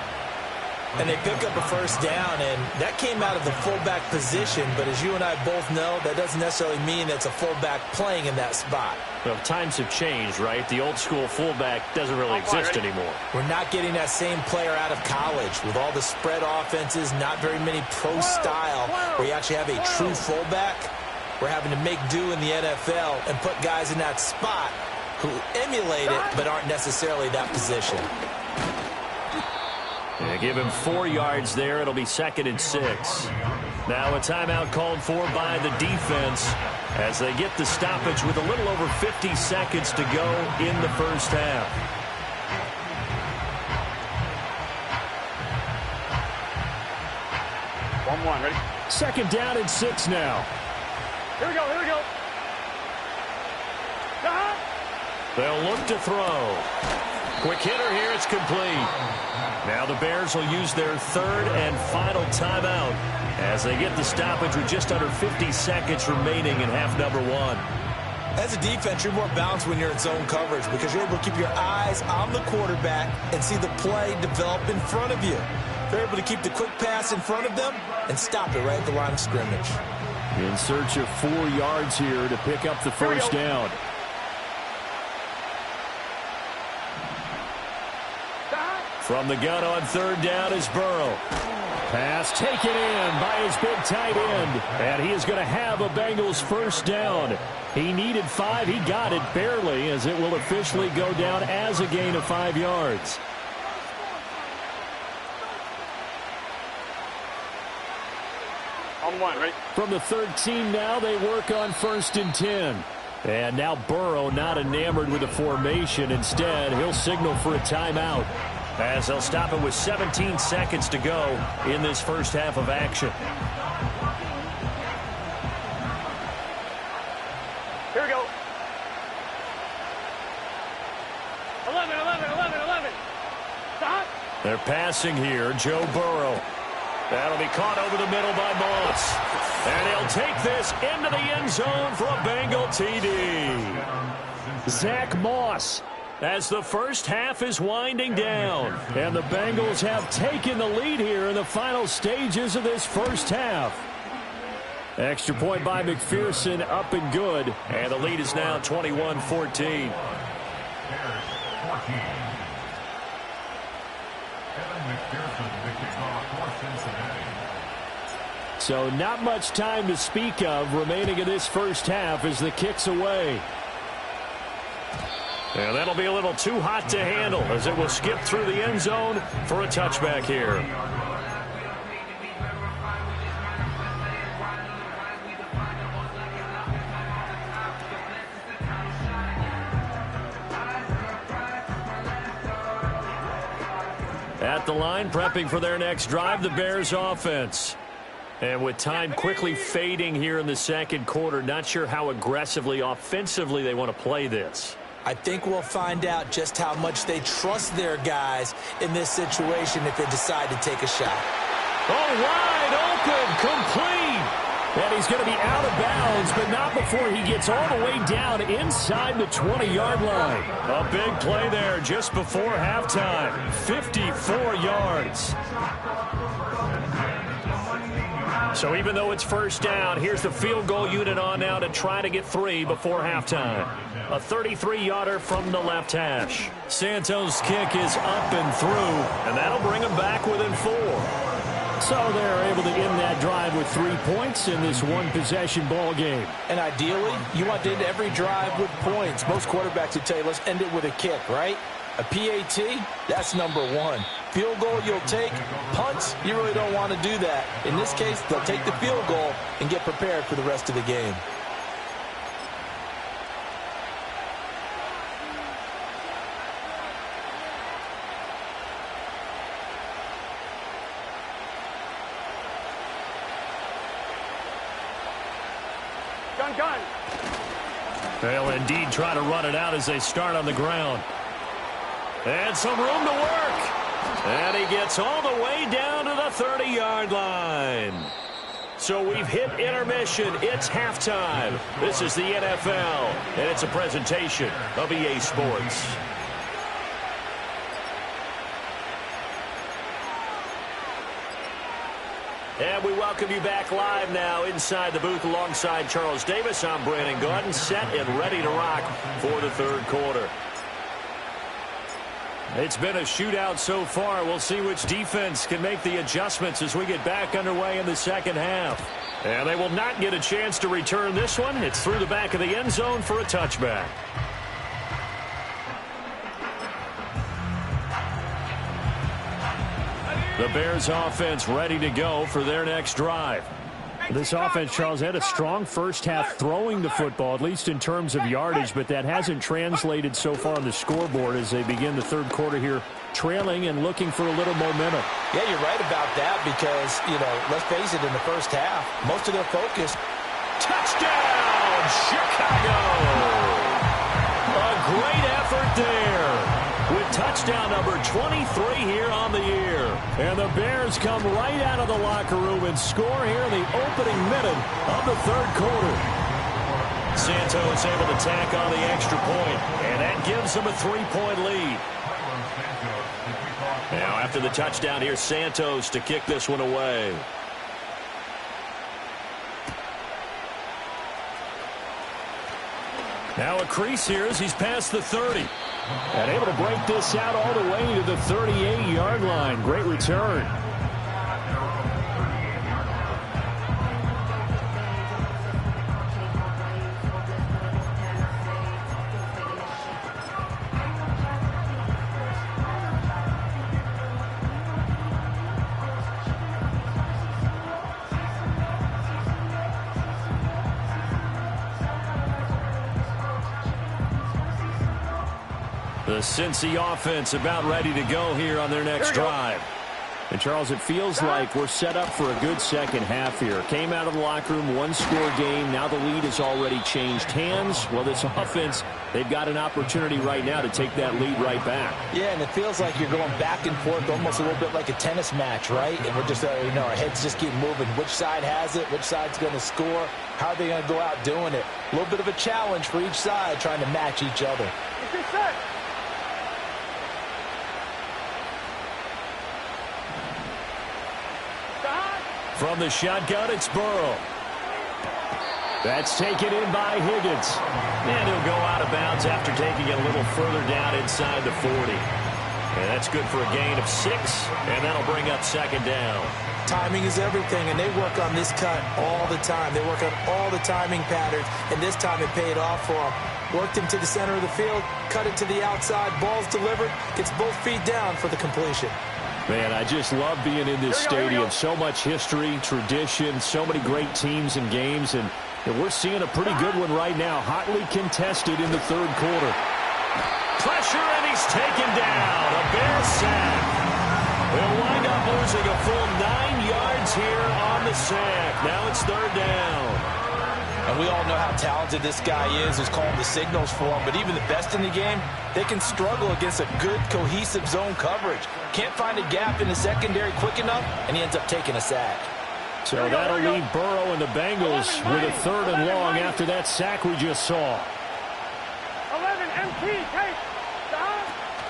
And they pick up a first down, and that came out of the fullback position. But as you and I both know, that doesn't necessarily mean it's a fullback playing in that spot. Well, times have changed, right? The old school fullback doesn't really exist anymore. We're not getting that same player out of college with all the spread offenses, not very many pro style where you actually have a true fullback. We're having to make do in the NFL and put guys in that spot who emulate it but aren't necessarily that position. Yeah, give him 4 yards there. It'll be 2nd and 6. Now a timeout called for by the defense as they get the stoppage with a little over 50 seconds to go in the first half. Ready? 2nd down and 6 now. Here we go. They'll look to throw. Quick hitter here. It's complete. Now the Bears will use their 3rd and final timeout as they get the stoppage with just under 50 seconds remaining in half number 1. As a defense, you're more balanced when you're in zone coverage because you're able to keep your eyes on the quarterback and see the play develop in front of you. They're able to keep the quick pass in front of them and stop it right at the line of scrimmage. In search of 4 yards here to pick up the first down. From the gun on 3rd down is Burrow. Pass taken in by his big tight end. And he is going to have a Bengals first down. He needed 5. He got it barely as it will officially go down as a gain of 5 yards. On 1, ready? From the 13 now, they work on 1st and 10. And now Burrow not enamored with the formation. Instead, he'll signal for a timeout as they'll stop it with 17 seconds to go in this first half of action. Here we go. 11. Stop. They're passing here. Joe Burrow. That'll be caught over the middle by Moss. And he'll take this into the end zone for a Bengal TD. Zach Moss, as the first half is winding down. And the Bengals have taken the lead here in the final stages of this first half. Extra point by McPherson, up and good. And the lead is now 21-14. So not much time to speak of remaining in this first half as the kick's away. And that'll be a little too hot to handle as it will skip through the end zone for a touchback here. At the line, prepping for their next drive, the Bears offense. And with time quickly fading here in the second quarter, not sure how aggressively, offensively they want to play this. I think we'll find out just how much they trust their guys in this situation if they decide to take a shot. Oh, wide open, complete. And he's going to be out of bounds, but not before he gets all the way down inside the 20-yard line. A big play there just before halftime. 54 yards. So even though it's first down, here's the field goal unit on now to try to get 3 before halftime. A 33-yarder from the left hash. Santos' kick is up and through, and that'll bring him back within 4. So they're able to end that drive with 3 points in this one-possession ball game. And ideally, you want to end every drive with points. Most quarterbacks would tell you, let's end it with a kick, right? A PAT, that's number 1. Field goal you'll take. Punts, you really don't want to do that. In this case, they'll take the field goal and get prepared for the rest of the game. Gun. They'll indeed try to run it out as they start on the ground. And some room to work. And he gets all the way down to the 30-yard line. So we've hit intermission. It's halftime. This is the NFL, and it's a presentation of EA Sports. And we welcome you back live now inside the booth alongside Charles Davis. I'm Brandon Gordon, set and ready to rock for the third quarter. It's been a shootout so far. We'll see which defense can make the adjustments as we get back underway in the second half. And they will not get a chance to return this one. It's through the back of the end zone for a touchback. The Bears offense ready to go for their next drive. This offense, Charles, had a strong first half throwing the football, at least in terms of yardage, but that hasn't translated so far on the scoreboard as they begin the third quarter here, trailing and looking for a little momentum. Yeah, you're right about that because, let's face it, in the first half, most of their focus. Touchdown, Chicago! A great effort there with touchdown number 23 here on the year. And the Bears come right out of the locker room and score here in the opening minute of the third quarter. Santos able to tack on the extra point, and that gives them a 3-point lead. Now after the touchdown here, Santos to kick this one away. Now a crease here as he's past the 30. And able to break this out all the way to the 38-yard line. Great return. The Cincy offense about ready to go here on their next drive. And, Charles, it feels like we're set up for a good second half here. Came out of the locker room, one-score game. Now the lead has already changed hands. Well, this offense, they've got an opportunity right now to take that lead right back. Yeah, and it feels like you're going back and forth almost a little bit like a tennis match, right? And we're just, our heads just keep moving. Which side has it? Which side's going to score? How are they going to go out doing it? A little bit of a challenge for each side trying to match each other. From the shotgun, it's Burrow. That's taken in by Higgins. And he'll go out of bounds after taking it a little further down inside the 40. And that's good for a gain of 6, and that'll bring up second down. Timing is everything, and they work on this cut all the time. They work on all the timing patterns, and this time it paid off for them. Worked him to the center of the field, cut it to the outside, ball's delivered, gets both feet down for the completion. Man, I just love being in this stadium. So much history, tradition, so many great teams and games, and we're seeing a pretty good one right now. Hotly contested in the third quarter. Pressure, and he's taken down. A Bears sack. They'll wind up losing a full 9 yards here on the sack. Now it's third down. And we all know how talented this guy is who's calling the signals for him. But even the best in the game, they can struggle against a good, cohesive zone coverage. Can't find a gap in the secondary quick enough, and he ends up taking a sack. So that'll leave Burrow and the Bengals with a third and long after that sack we just saw. 11 MT, take.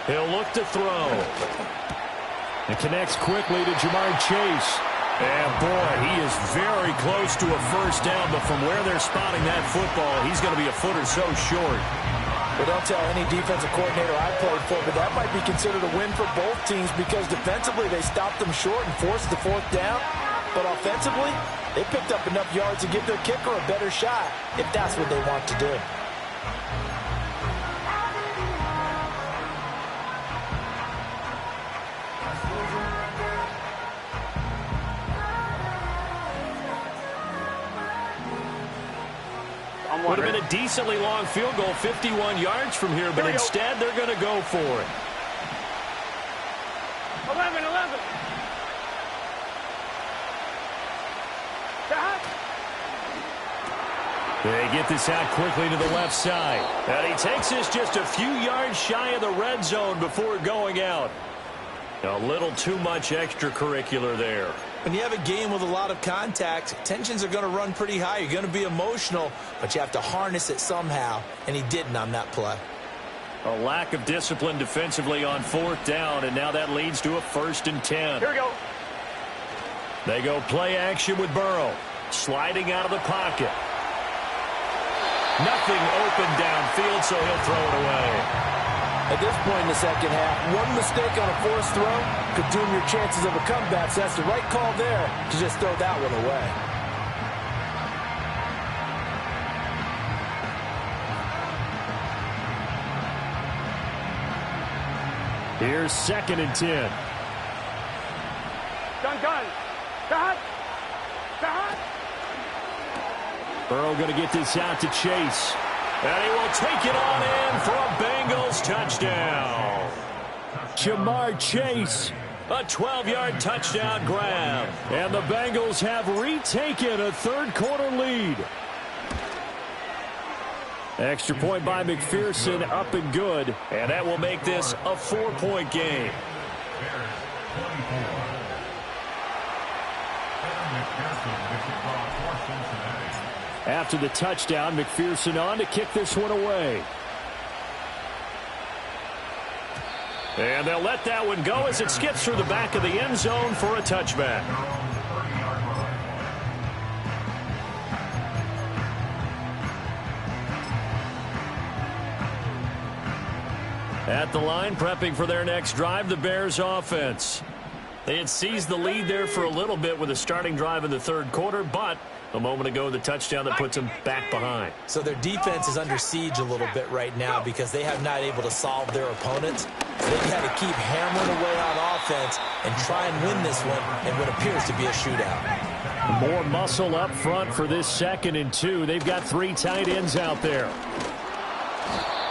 He'll look to throw. It connects quickly to Jamar Chase. And, boy, he is very close to a first down, but from where they're spotting that football, he's going to be a foot or so short. Well, don't tell any defensive coordinator I played for, but that might be considered a win for both teams because defensively they stopped them short and forced the fourth down. But offensively, they picked up enough yards to give their kicker a better shot if that's what they want to do. Would have been a decently long field goal, 51 yards from here, but instead they're going to go for it. 11. They get this out quickly to the left side. And he takes this just a few yards shy of the red zone before going out. A little too much extracurricular there. When you have a game with a lot of contact, tensions are going to run pretty high. You're going to be emotional, but you have to harness it somehow, and he didn't on that play. A lack of discipline defensively on fourth down, and now that leads to a 1st and 10. Here we go. They go play action with Burrow. Sliding out of the pocket. Nothing open downfield, so he'll throw it away. At this point in the second half, one mistake on a forced throw could doom your chances of a comeback. So that's the right call there to just throw that one away. Here's 2nd and 10. Gun. Cut. Burrow going to get this out to Chase. And he will take it on in for a Bengals touchdown. Jamar Chase, a 12-yard touchdown grab. And the Bengals have retaken a third-quarter lead. Extra point by McPherson, up and good. And that will make this a 4-point game. After the touchdown, McPherson on to kick this one away. And they'll let that one go as it skips through the back of the end zone for a touchback. At the line, prepping for their next drive, the Bears offense. They had seized the lead there for a little bit with a starting drive in the third quarter, but a moment ago, the touchdown that puts them back behind. So their defense is under siege a little bit right now because they have not able to solve their opponents. So they've had to keep hammering away on offense and try and win this one in what appears to be a shootout. More muscle up front for this 2nd and 2. They've got 3 tight ends out there.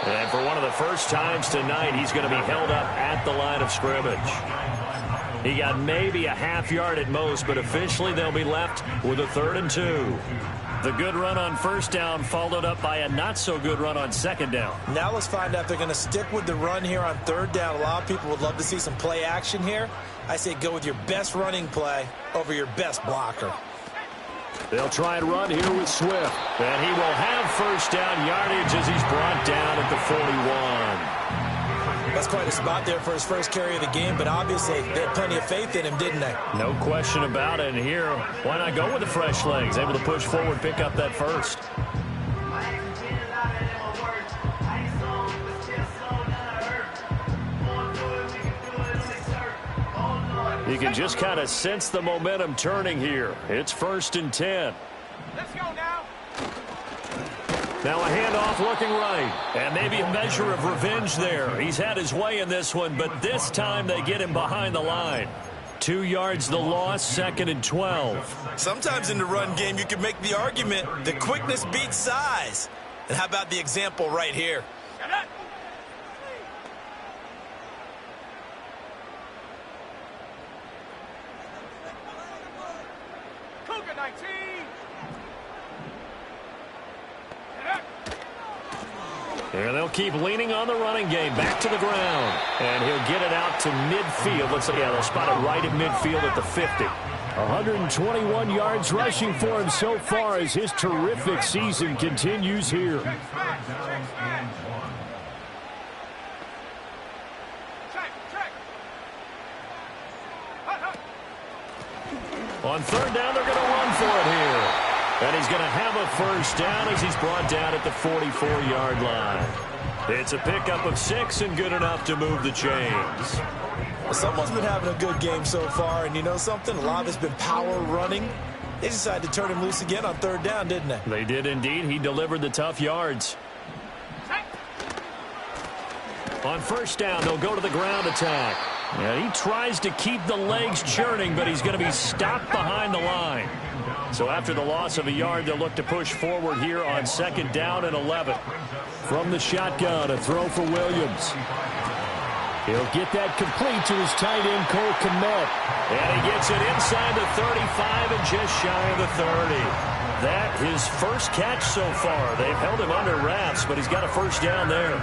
And for one of the first times tonight, he's going to be held up at the line of scrimmage. He got maybe a half yard at most, but officially they'll be left with a 3rd and 2. The good run on first down followed up by a not-so-good run on second down. Now let's find out if they're going to stick with the run here on 3rd down. A lot of people would love to see some play action here. I say go with your best running play over your best blocker. They'll try and run here with Swift. And he will have first down yardage as he's brought down at the 41. That's quite a spot there for his first carry of the game, but obviously they had plenty of faith in him, didn't they? No question about it. And here, why not go with the fresh legs? Able to push forward, pick up that first. You can just kind of sense the momentum turning here. It's 1st and 10. Let's go now. Now a handoff looking right. And maybe a measure of revenge there. He's had his way in this one, but this time they get him behind the line. 2 yards the loss, 2nd and 12. Sometimes in the run game you can make the argument that quickness beats size. And how about the example right here? Cougar 19. And they'll keep leaning on the running game. Back to the ground. And he'll get it out to midfield. Looks like, yeah, they'll spot it right at midfield at the 50. 121 yards rushing for him so far as his terrific season continues here. On 3rd down, they're going to run for it here. And he's going to have a first down as he's brought down at the 44-yard line. It's a pickup of 6 and good enough to move the chains. Someone's been having a good game so far, and you know something? A lot of it's been power running. They decided to turn him loose again on 3rd down, didn't they? They did indeed. He delivered the tough yards. On 1st down, they'll go to the ground attack. And he tries to keep the legs churning, but he's going to be stopped behind the line. So after the loss of a yard, they'll look to push forward here on 2nd down and 11. From the shotgun, a throw for Williams. He'll get that complete to his tight end, Cole Kmet. And he gets it inside the 35 and just shy of the 30. That his first catch so far. They've held him under wraps, but he's got a first down there.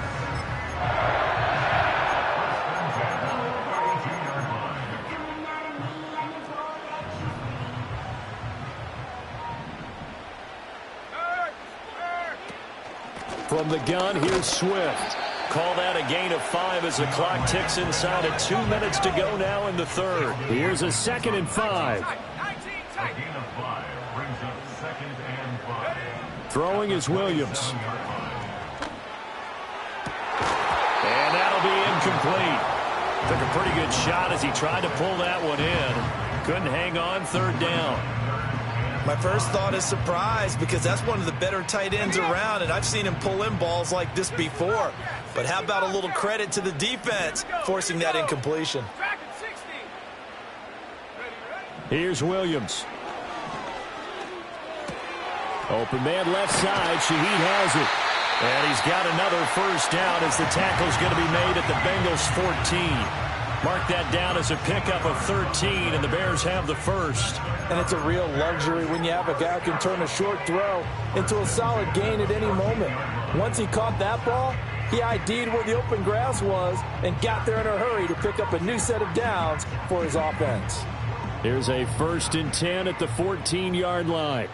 From the gun, here's Swift. Call that a gain of 5 as the clock ticks inside at 2 minutes to go now in the 3rd. Here's a 2nd and 5. A gain of 5 brings up 2nd and 5. Throwing is Williams. And that'll be incomplete. Took a pretty good shot as he tried to pull that one in. Couldn't hang on, 3rd down. My first thought is surprise because that's one of the better tight ends around, and I've seen him pull in balls like this before. But how about a little credit to the defense forcing that incompletion? Here's Williams. Open man left side. Shaheed has it. And he's got another 1st down as the tackle's going to be made at the Bengals 14. Mark that down as a pickup of 13, and the Bears have the 1st. And it's a real luxury when you have a guy who can turn a short throw into a solid gain at any moment. Once he caught that ball, he ID'd where the open grass was and got there in a hurry to pick up a new set of downs for his offense. Here's a 1st and 10 at the 14-yard line.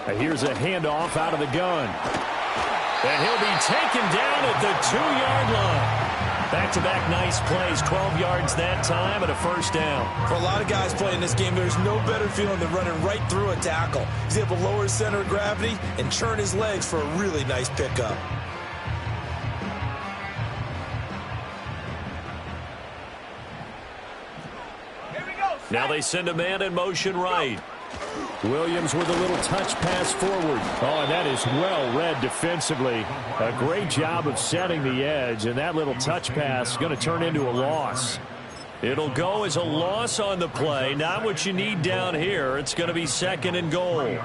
And here's a handoff out of the gun. And he'll be taken down at the 2-yard line. Back-to-back nice plays, 12 yards that time and a 1st down. For a lot of guys playing this game, there's no better feeling than running right through a tackle. He's able to lower his center of gravity and churn his legs for a really nice pickup. Now they send a man in motion right. Williams with a little touch pass forward. Oh, and that is well read defensively. A great job of setting the edge, and that little touch pass is going to turn into a loss. It'll go as a loss on the play. Not what you need down here. It's going to be 2nd and goal.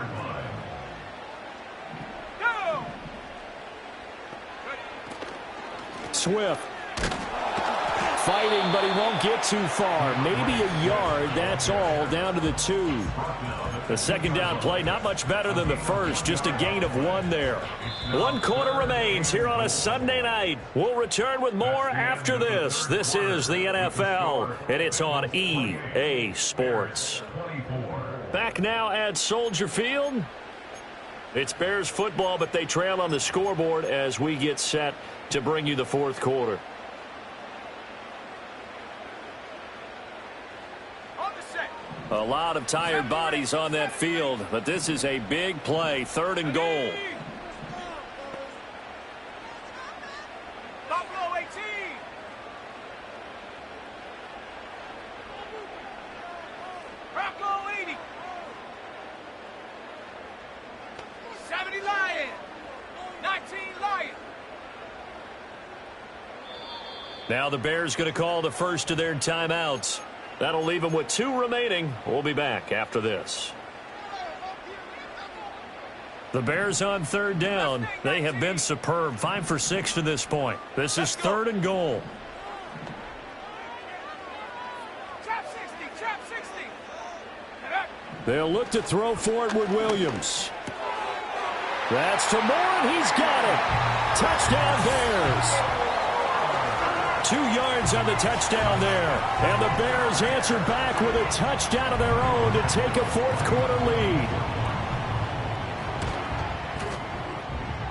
Swift. Fighting, but he won't get too far. Maybe a yard, that's all, down to the 2. The 2nd down play, not much better than the 1st, just a gain of 1 there. 1 quarter remains here on a Sunday night. We'll return with more after this. This is the NFL, and it's on EA Sports. Back now at Soldier Field. It's Bears football, but they trail on the scoreboard as we get set to bring you the 4th quarter. A lot of tired bodies on that field, but this is a big play, 3rd and goal. Buffalo 18. Bronco 80. 70 Lion. 19 Lion. Now the Bears going to call the first of their timeouts. That'll leave them with 2 remaining. We'll be back after this. The Bears on 3rd down. They have been superb. 5 for 6 to this point. This is 3rd and goal. Trap 60. Trap 60. They'll look to throw for it with Williams. That's to Moore, and he's got it. Touchdown Bears. 2 yards on the touchdown there. And the Bears answer back with a touchdown of their own to take a 4th quarter lead.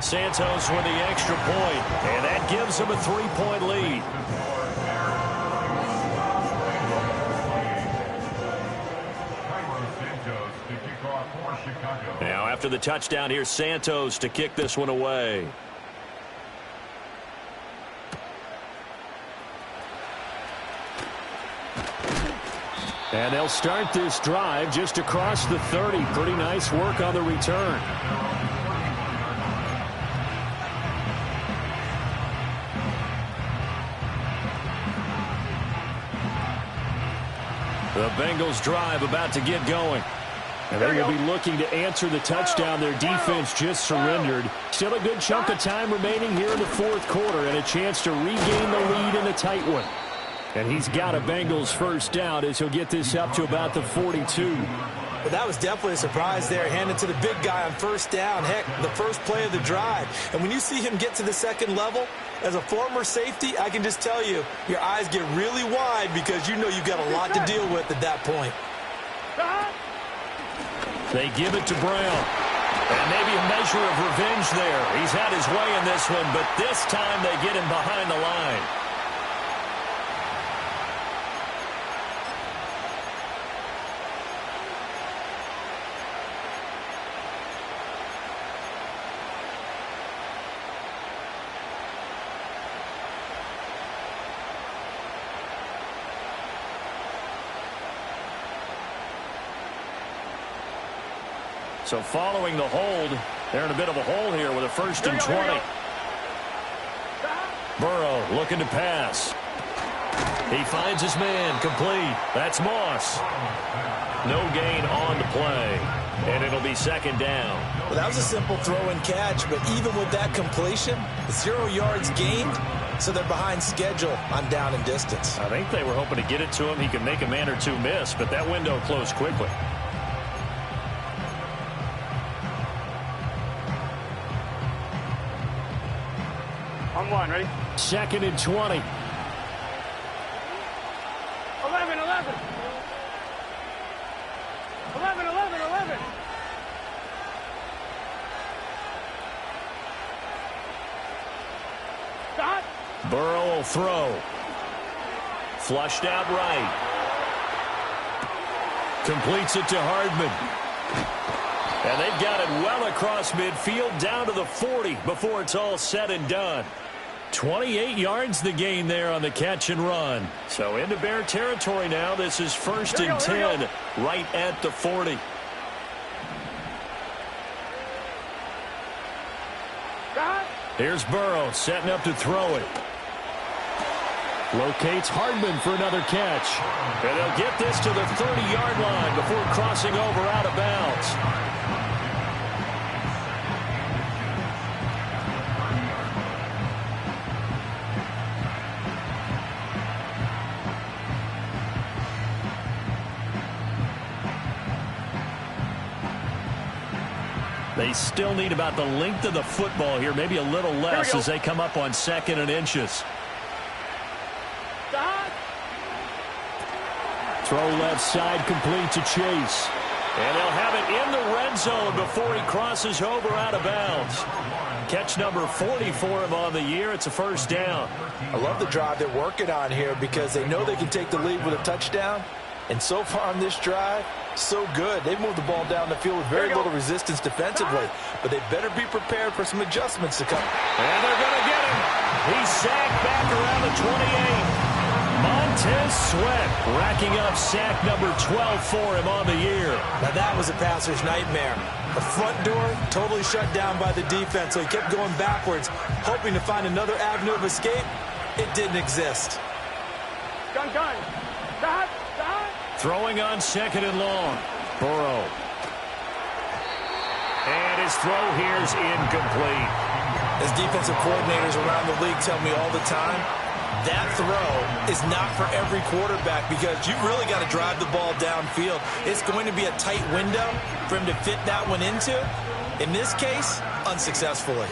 Santos with the extra point, and that gives them a 3-point lead. Now after the touchdown, here's Santos to kick this one away. And they'll start this drive just across the 30. Pretty nice work on the return. The Bengals drive about to get going. And they will be looking to answer the touchdown. Their defense just surrendered. Still a good chunk of time remaining here in the 4th quarter and a chance to regain the lead in a tight one. And he's got a Bengals 1st down as he'll get this up to about the 42. But that was definitely a surprise there, handed to the big guy on 1st down. Heck, the first play of the drive. And when you see him get to the 2nd level, as a former safety, I can just tell you, your eyes get really wide because you know you've got a lot to deal with at that point. They give it to Brown. And maybe a measure of revenge there. He's had his way in this one, but this time they get him behind the line. So following the hold, they're in a bit of a hole here with a 1st and 20. Burrow looking to pass. He finds his man, complete. That's Moss. No gain on the play, and it'll be 2nd down. Well, that was a simple throw and catch, but even with that completion, 0 yards gained, so they're behind schedule on down and distance. I think they were hoping to get it to him. He could make a man or two miss, but that window closed quickly. On 1, ready? 2nd and 20. 11, 11. 11, 11, 11. Stop. Burrow will throw. Flushed out right. Completes it to Hardman. And they've got it well across midfield down to the 40 before it's all said and done. 28 yards the gain there on the catch and run. So into Bear territory now. This is 1st and 10 right at the 40. Here's Burrow setting up to throw it. Locates Hardman for another catch. And they'll get this to the 30-yard line before crossing over out of bounds. They still need about the length of the football here, maybe a little less as they come up on 2nd and inches. Throw left side, complete to Chase. And they'll have it in the red zone before he crosses over out of bounds. Catch number 40 for him on the year. It's a 1st down. I love the drive they're working on here because they know they can take the lead with a touchdown. And so far on this drive, so good. They've moved the ball down the field with very little resistance defensively. But they better be prepared for some adjustments to come. And they're going to get him. He's sacked back around the 28. Montez Sweat racking up sack number 12 for him on the year. Now that was a passer's nightmare. The front door totally shut down by the defense, so he kept going backwards, hoping to find another avenue of escape. It didn't exist. Gun. Stop. Throwing on 2nd and long. Burrow. And his throw here's incomplete. As defensive coordinators around the league tell me all the time, that throw is not for every quarterback because you've really got to drive the ball downfield. It's going to be a tight window for him to fit that one into. In this case, unsuccessfully.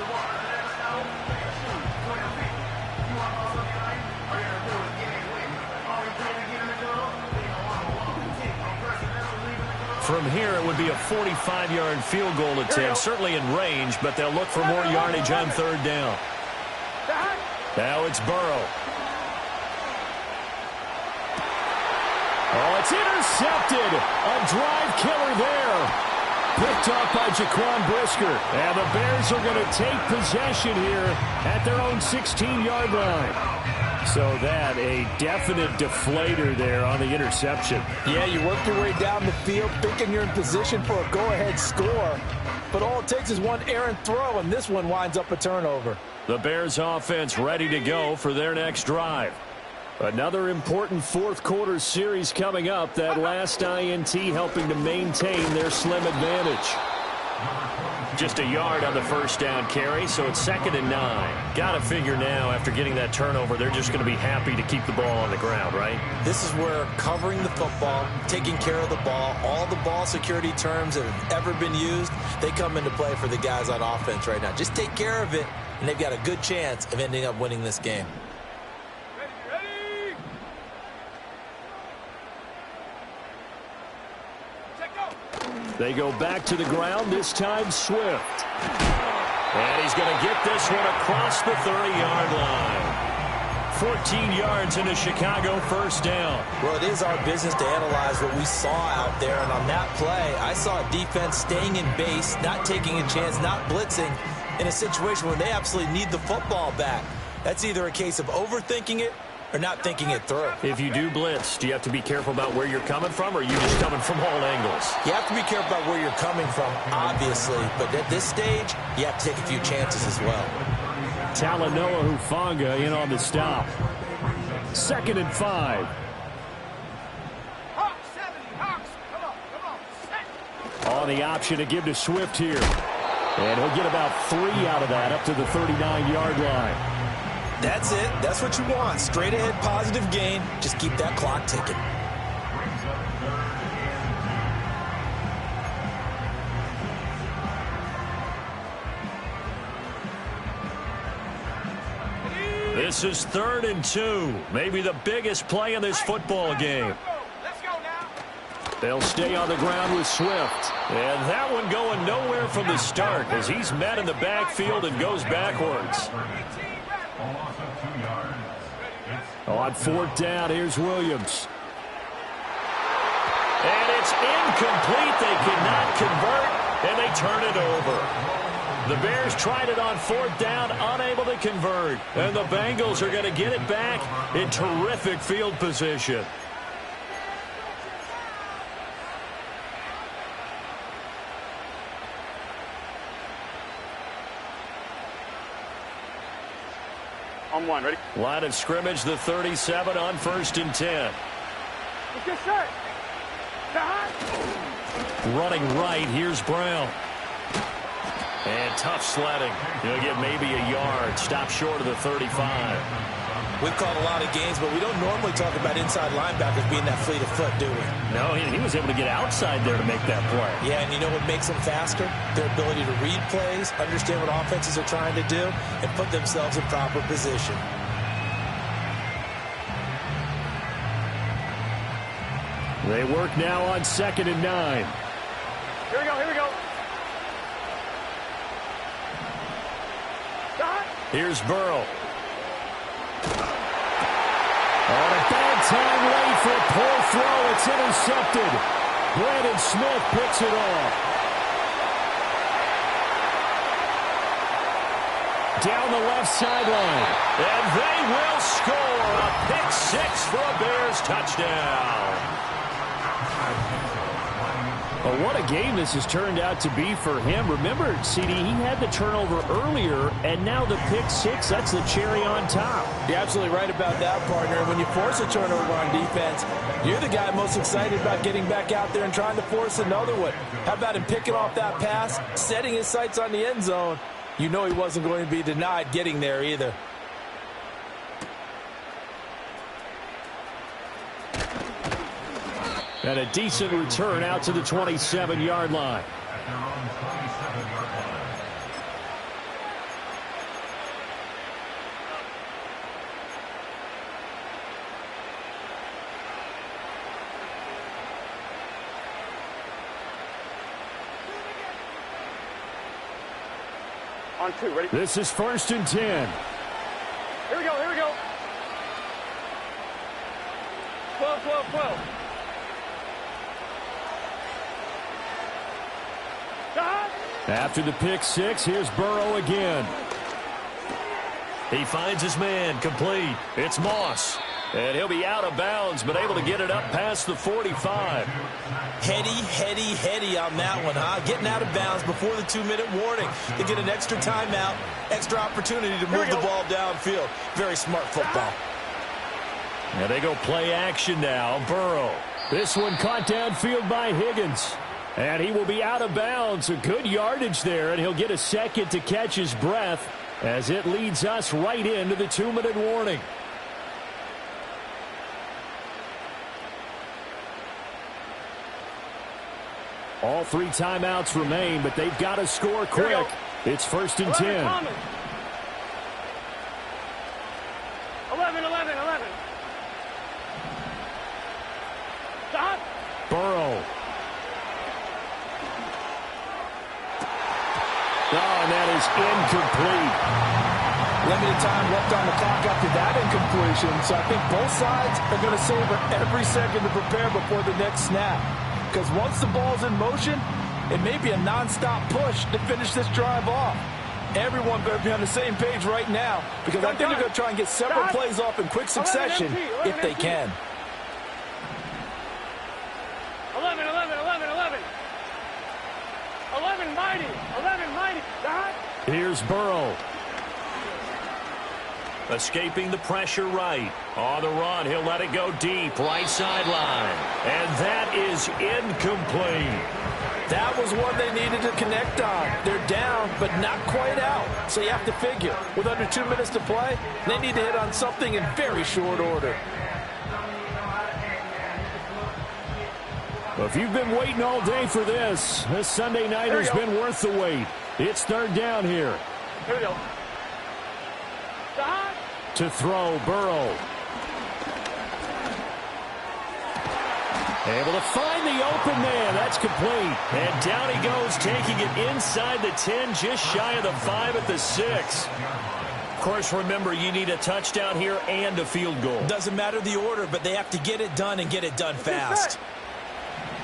From here, it would be a 45-yard field goal attempt, certainly in range, but they'll look for more yardage on 3rd down. Now it's Burrow. Oh, it's intercepted. A drive killer there. Picked off by Jaquan Brisker. And the Bears are going to take possession here at their own 16-yard line. So that, a definite deflator there on the interception. Yeah, you work your way down the field thinking you're in position for a go-ahead score. But all it takes is one errant throw, and this one winds up a turnover. The Bears offense ready to go for their next drive. Another important 4th quarter series coming up. That last INT helping to maintain their slim advantage. Just a yard on the 1st down carry, so it's 2nd and 9. Got to figure now, after getting that turnover, they're just going to be happy to keep the ball on the ground, right? This is where covering the football, taking care of the ball, all the ball security terms that have ever been used, they come into play for the guys on offense right now. Just take care of it, and they've got a good chance of ending up winning this game. Ready. Check go. They go back to the ground, this time Swift. And he's going to get this one across the 30-yard line. 14 yards into Chicago, first down. Well, it is our business to analyze what we saw out there, and on that play, I saw a defense staying in base, not taking a chance, not blitzing, in a situation where they absolutely need the football back. That's either a case of overthinking it or not thinking it through. If you do blitz, do you have to be careful about where you're coming from, or are you just coming from all angles? You have to be careful about where you're coming from, obviously, but at this stage, you have to take a few chances as well. Talanoa Hufanga in on the stop. 2nd and 5. On the option to give to Swift here. And he'll get about 3 out of that up to the 39-yard line. That's it. That's what you want. Straight ahead positive gain. Just keep that clock ticking. This is 3rd and 2. Maybe the biggest play in this football game. They'll stay on the ground with Swift. And that one going nowhere from the start as he's met in the backfield and goes backwards. On 4th down, here's Williams. And it's incomplete. They cannot convert, and they turn it over. The Bears tried it on 4th down, unable to convert. And the Bengals are going to get it back in terrific field position. On 1, ready? Line of scrimmage, the 37 on 1st and 10. It's your set. Running right, here's Brown. And tough sledding. He'll get maybe a yard. Stop short of the 35. We've called a lot of games, but we don't normally talk about inside linebackers being that fleet of foot, do we? No, he was able to get outside there to make that play. Yeah, and you know what makes them faster? Their ability to read plays, understand what offenses are trying to do, and put themselves in proper position. They work now on 2nd and 9. Here we go, here we go. Here's Burrow. On a bad time late for a poor throw. It's intercepted. Brandon Smith picks it off. Down the left sideline. And they will score a pick 6 for a Bears touchdown. Well, what a game this has turned out to be for him. Remember, CD, he had the turnover earlier, and now the pick 6, that's the cherry on top. You're absolutely right about that, partner. When you force a turnover on defense, you're the guy most excited about getting back out there and trying to force another one. How about him picking off that pass, setting his sights on the end zone? You know he wasn't going to be denied getting there either. And a decent return out to the 27-yard line. On 2, ready? This is 1st and 10. Here we go, here we go. 12, 12, 12. After the pick 6, here's Burrow again. He finds his man, complete. It's Moss. And he'll be out of bounds, but able to get it up past the 45. Heady on that one, huh? Getting out of bounds before the 2-minute warning. They get an extra timeout, extra opportunity to move the ball downfield. Very smart football. Now they go play action now. Burrow. This one caught downfield by Higgins. And he will be out of bounds. A good yardage there, and he'll get a second to catch his breath as it leads us right into the 2-minute warning. All 3 timeouts remain, but they've got to score quick. It's 1st and 10. 11. Stop. Burrow. incomplete. Limited time left on the clock after that incompletion, so I think both sides are going to savor every second to prepare before the next snap. Because once the ball's in motion, it may be a nonstop push to finish this drive off. Everyone better be on the same page right now, because I think they're going to try and get several plays off in quick succession if they can. 11, 11, 11, 11. 11 mighty, 11 mighty. Dot. Here's Burrow. Escaping the pressure right. On the run, he'll let it go deep, right sideline. And that is incomplete. That was one they needed to connect on. They're down, but not quite out. So you have to figure, with under 2 minutes to play, they need to hit on something in very short order. Well, if you've been waiting all day for this Sunday nighter's been worth the wait. It's third down here. Here we go. To throw, Burrow. Able to find the open man. That's complete. And down he goes, taking it inside the 10, just shy of the 5 at the 6. Of course, remember, you need a touchdown here and a field goal. Doesn't matter the order, but they have to get it done and get it done fast.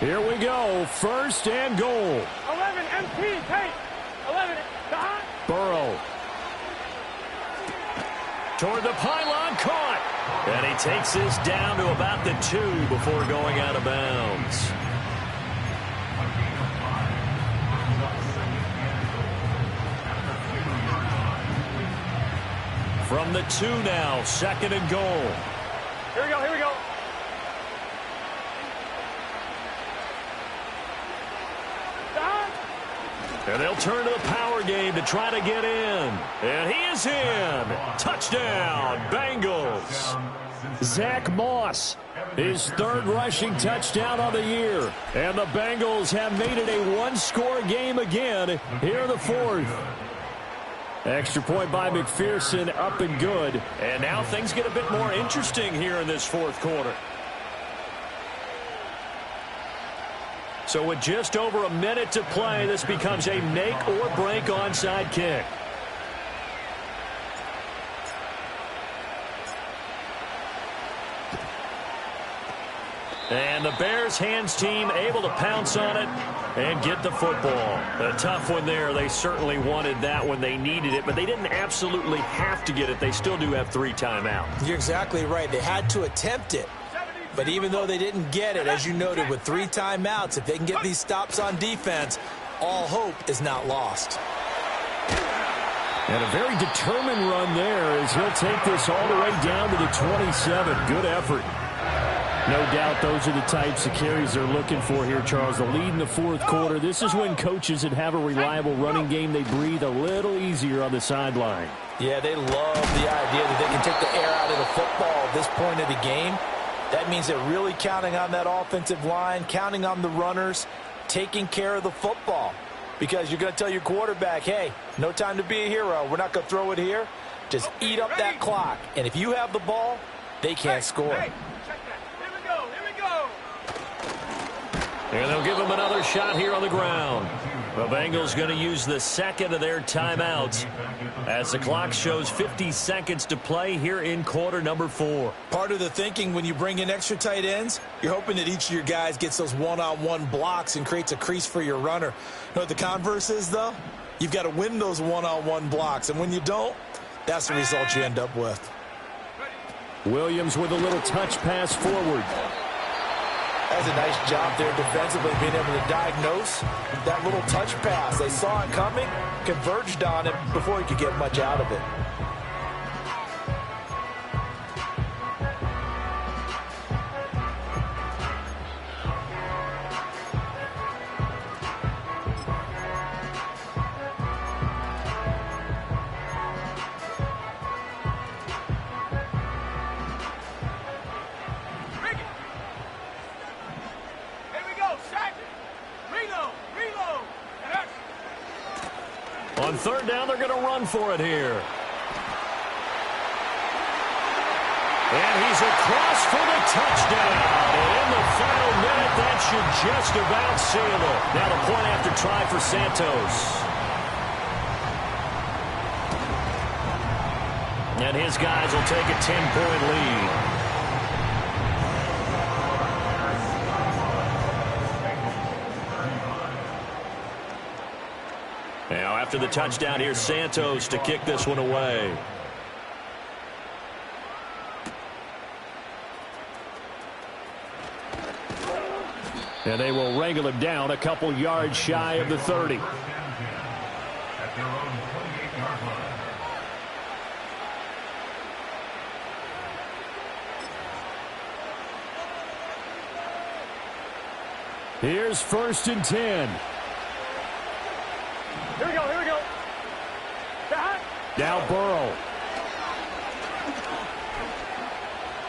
Here we go. First and goal. 11 MT, take. 11, dot. Burrow. Toward the pylon, caught. And he takes this down to about the 2 before going out of bounds. From the 2 now, second and goal. Here we go, here we go. And they'll turn to the power game to try to get in. And he is in. Touchdown, Bengals. Zach Moss, his third rushing touchdown of the year. And the Bengals have made it a one-score game again here in the fourth. Extra point by McPherson, up and good. And now things get a bit more interesting here in this fourth quarter. So with just over a minute to play, this becomes a make or break onside kick. And the Bears hands team able to pounce on it and get the football. A tough one there. They certainly wanted that when they needed it, but they didn't absolutely have to get it. They still do have 3 timeouts. You're exactly right. They had to attempt it. But even though they didn't get it, as you noted, with 3 timeouts, if they can get these stops on defense, all hope is not lost. And a very determined run there as he'll take this all the way down to the 27. Good effort. No doubt those are the types of carries they're looking for here, Charles. The lead in the fourth quarter. This is when coaches that have a reliable running game, they breathe a little easier on the sideline. Yeah, they love the idea that they can take the air out of the football at this point of the game. That means they're really counting on that offensive line, counting on the runners, taking care of the football. Because you're going to tell your quarterback, hey, no time to be a hero. We're not going to throw it here. Just eat up that clock. And if you have the ball, they can't score. Hey, check that. Here we go, here we go. And they'll give him another shot here on the ground. The Bengals going to use the second of their timeouts as the clock shows 50 seconds to play here in quarter number 4. Part of the thinking when you bring in extra tight ends, you're hoping that each of your guys gets those one-on-one blocks and creates a crease for your runner. You know what the converse is, though? You've got to win those one-on-one blocks, and when you don't, that's the result you end up with. Williams with a little touch pass forward. That's a nice job there defensively, being able to diagnose that little touch pass. They saw it coming, converged on it before he could get much out of it. On third down, they're going to run for it here. And he's across for the touchdown. And in the final minute, that should just about seal it. Now the point after try for Santos. And his guys will take a 10-point lead. Now, after the touchdown, here's Santos to kick this one away. And they will wrangle him down a couple yards shy of the 30. At their own 28-yard line. Here's 1st and 10. Here we go, here we go. Now Burrow.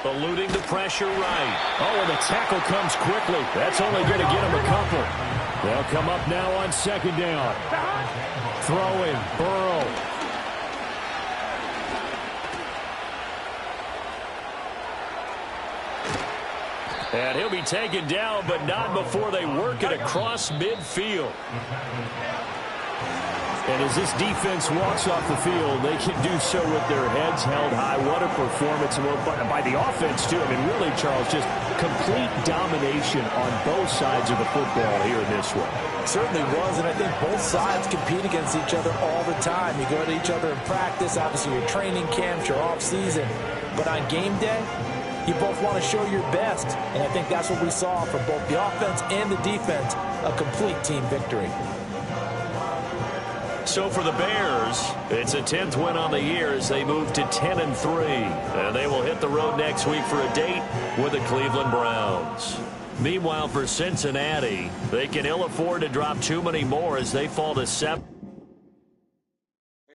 Eluding the pressure right. Oh, and the tackle comes quickly. That's only going to get him a couple. They'll come up now on 2nd down. Throwing, Burrow. And he'll be taken down, but not before they work it across midfield. And as this defense walks off the field, they can do so with their heads held high. What a performance by the offense, too. I mean, really, Charles, just complete domination on both sides of the football here in this one. Certainly was, and I think both sides compete against each other all the time. You go to each other in practice, obviously your training camps, your off-season. But on game day, you both want to show your best. And I think that's what we saw from both the offense and the defense, a complete team victory. So for the Bears, it's a 10th win on the year as they move to 10-3. And they will hit the road next week for a date with the Cleveland Browns. Meanwhile, for Cincinnati, they can ill afford to drop too many more as they fall to 7.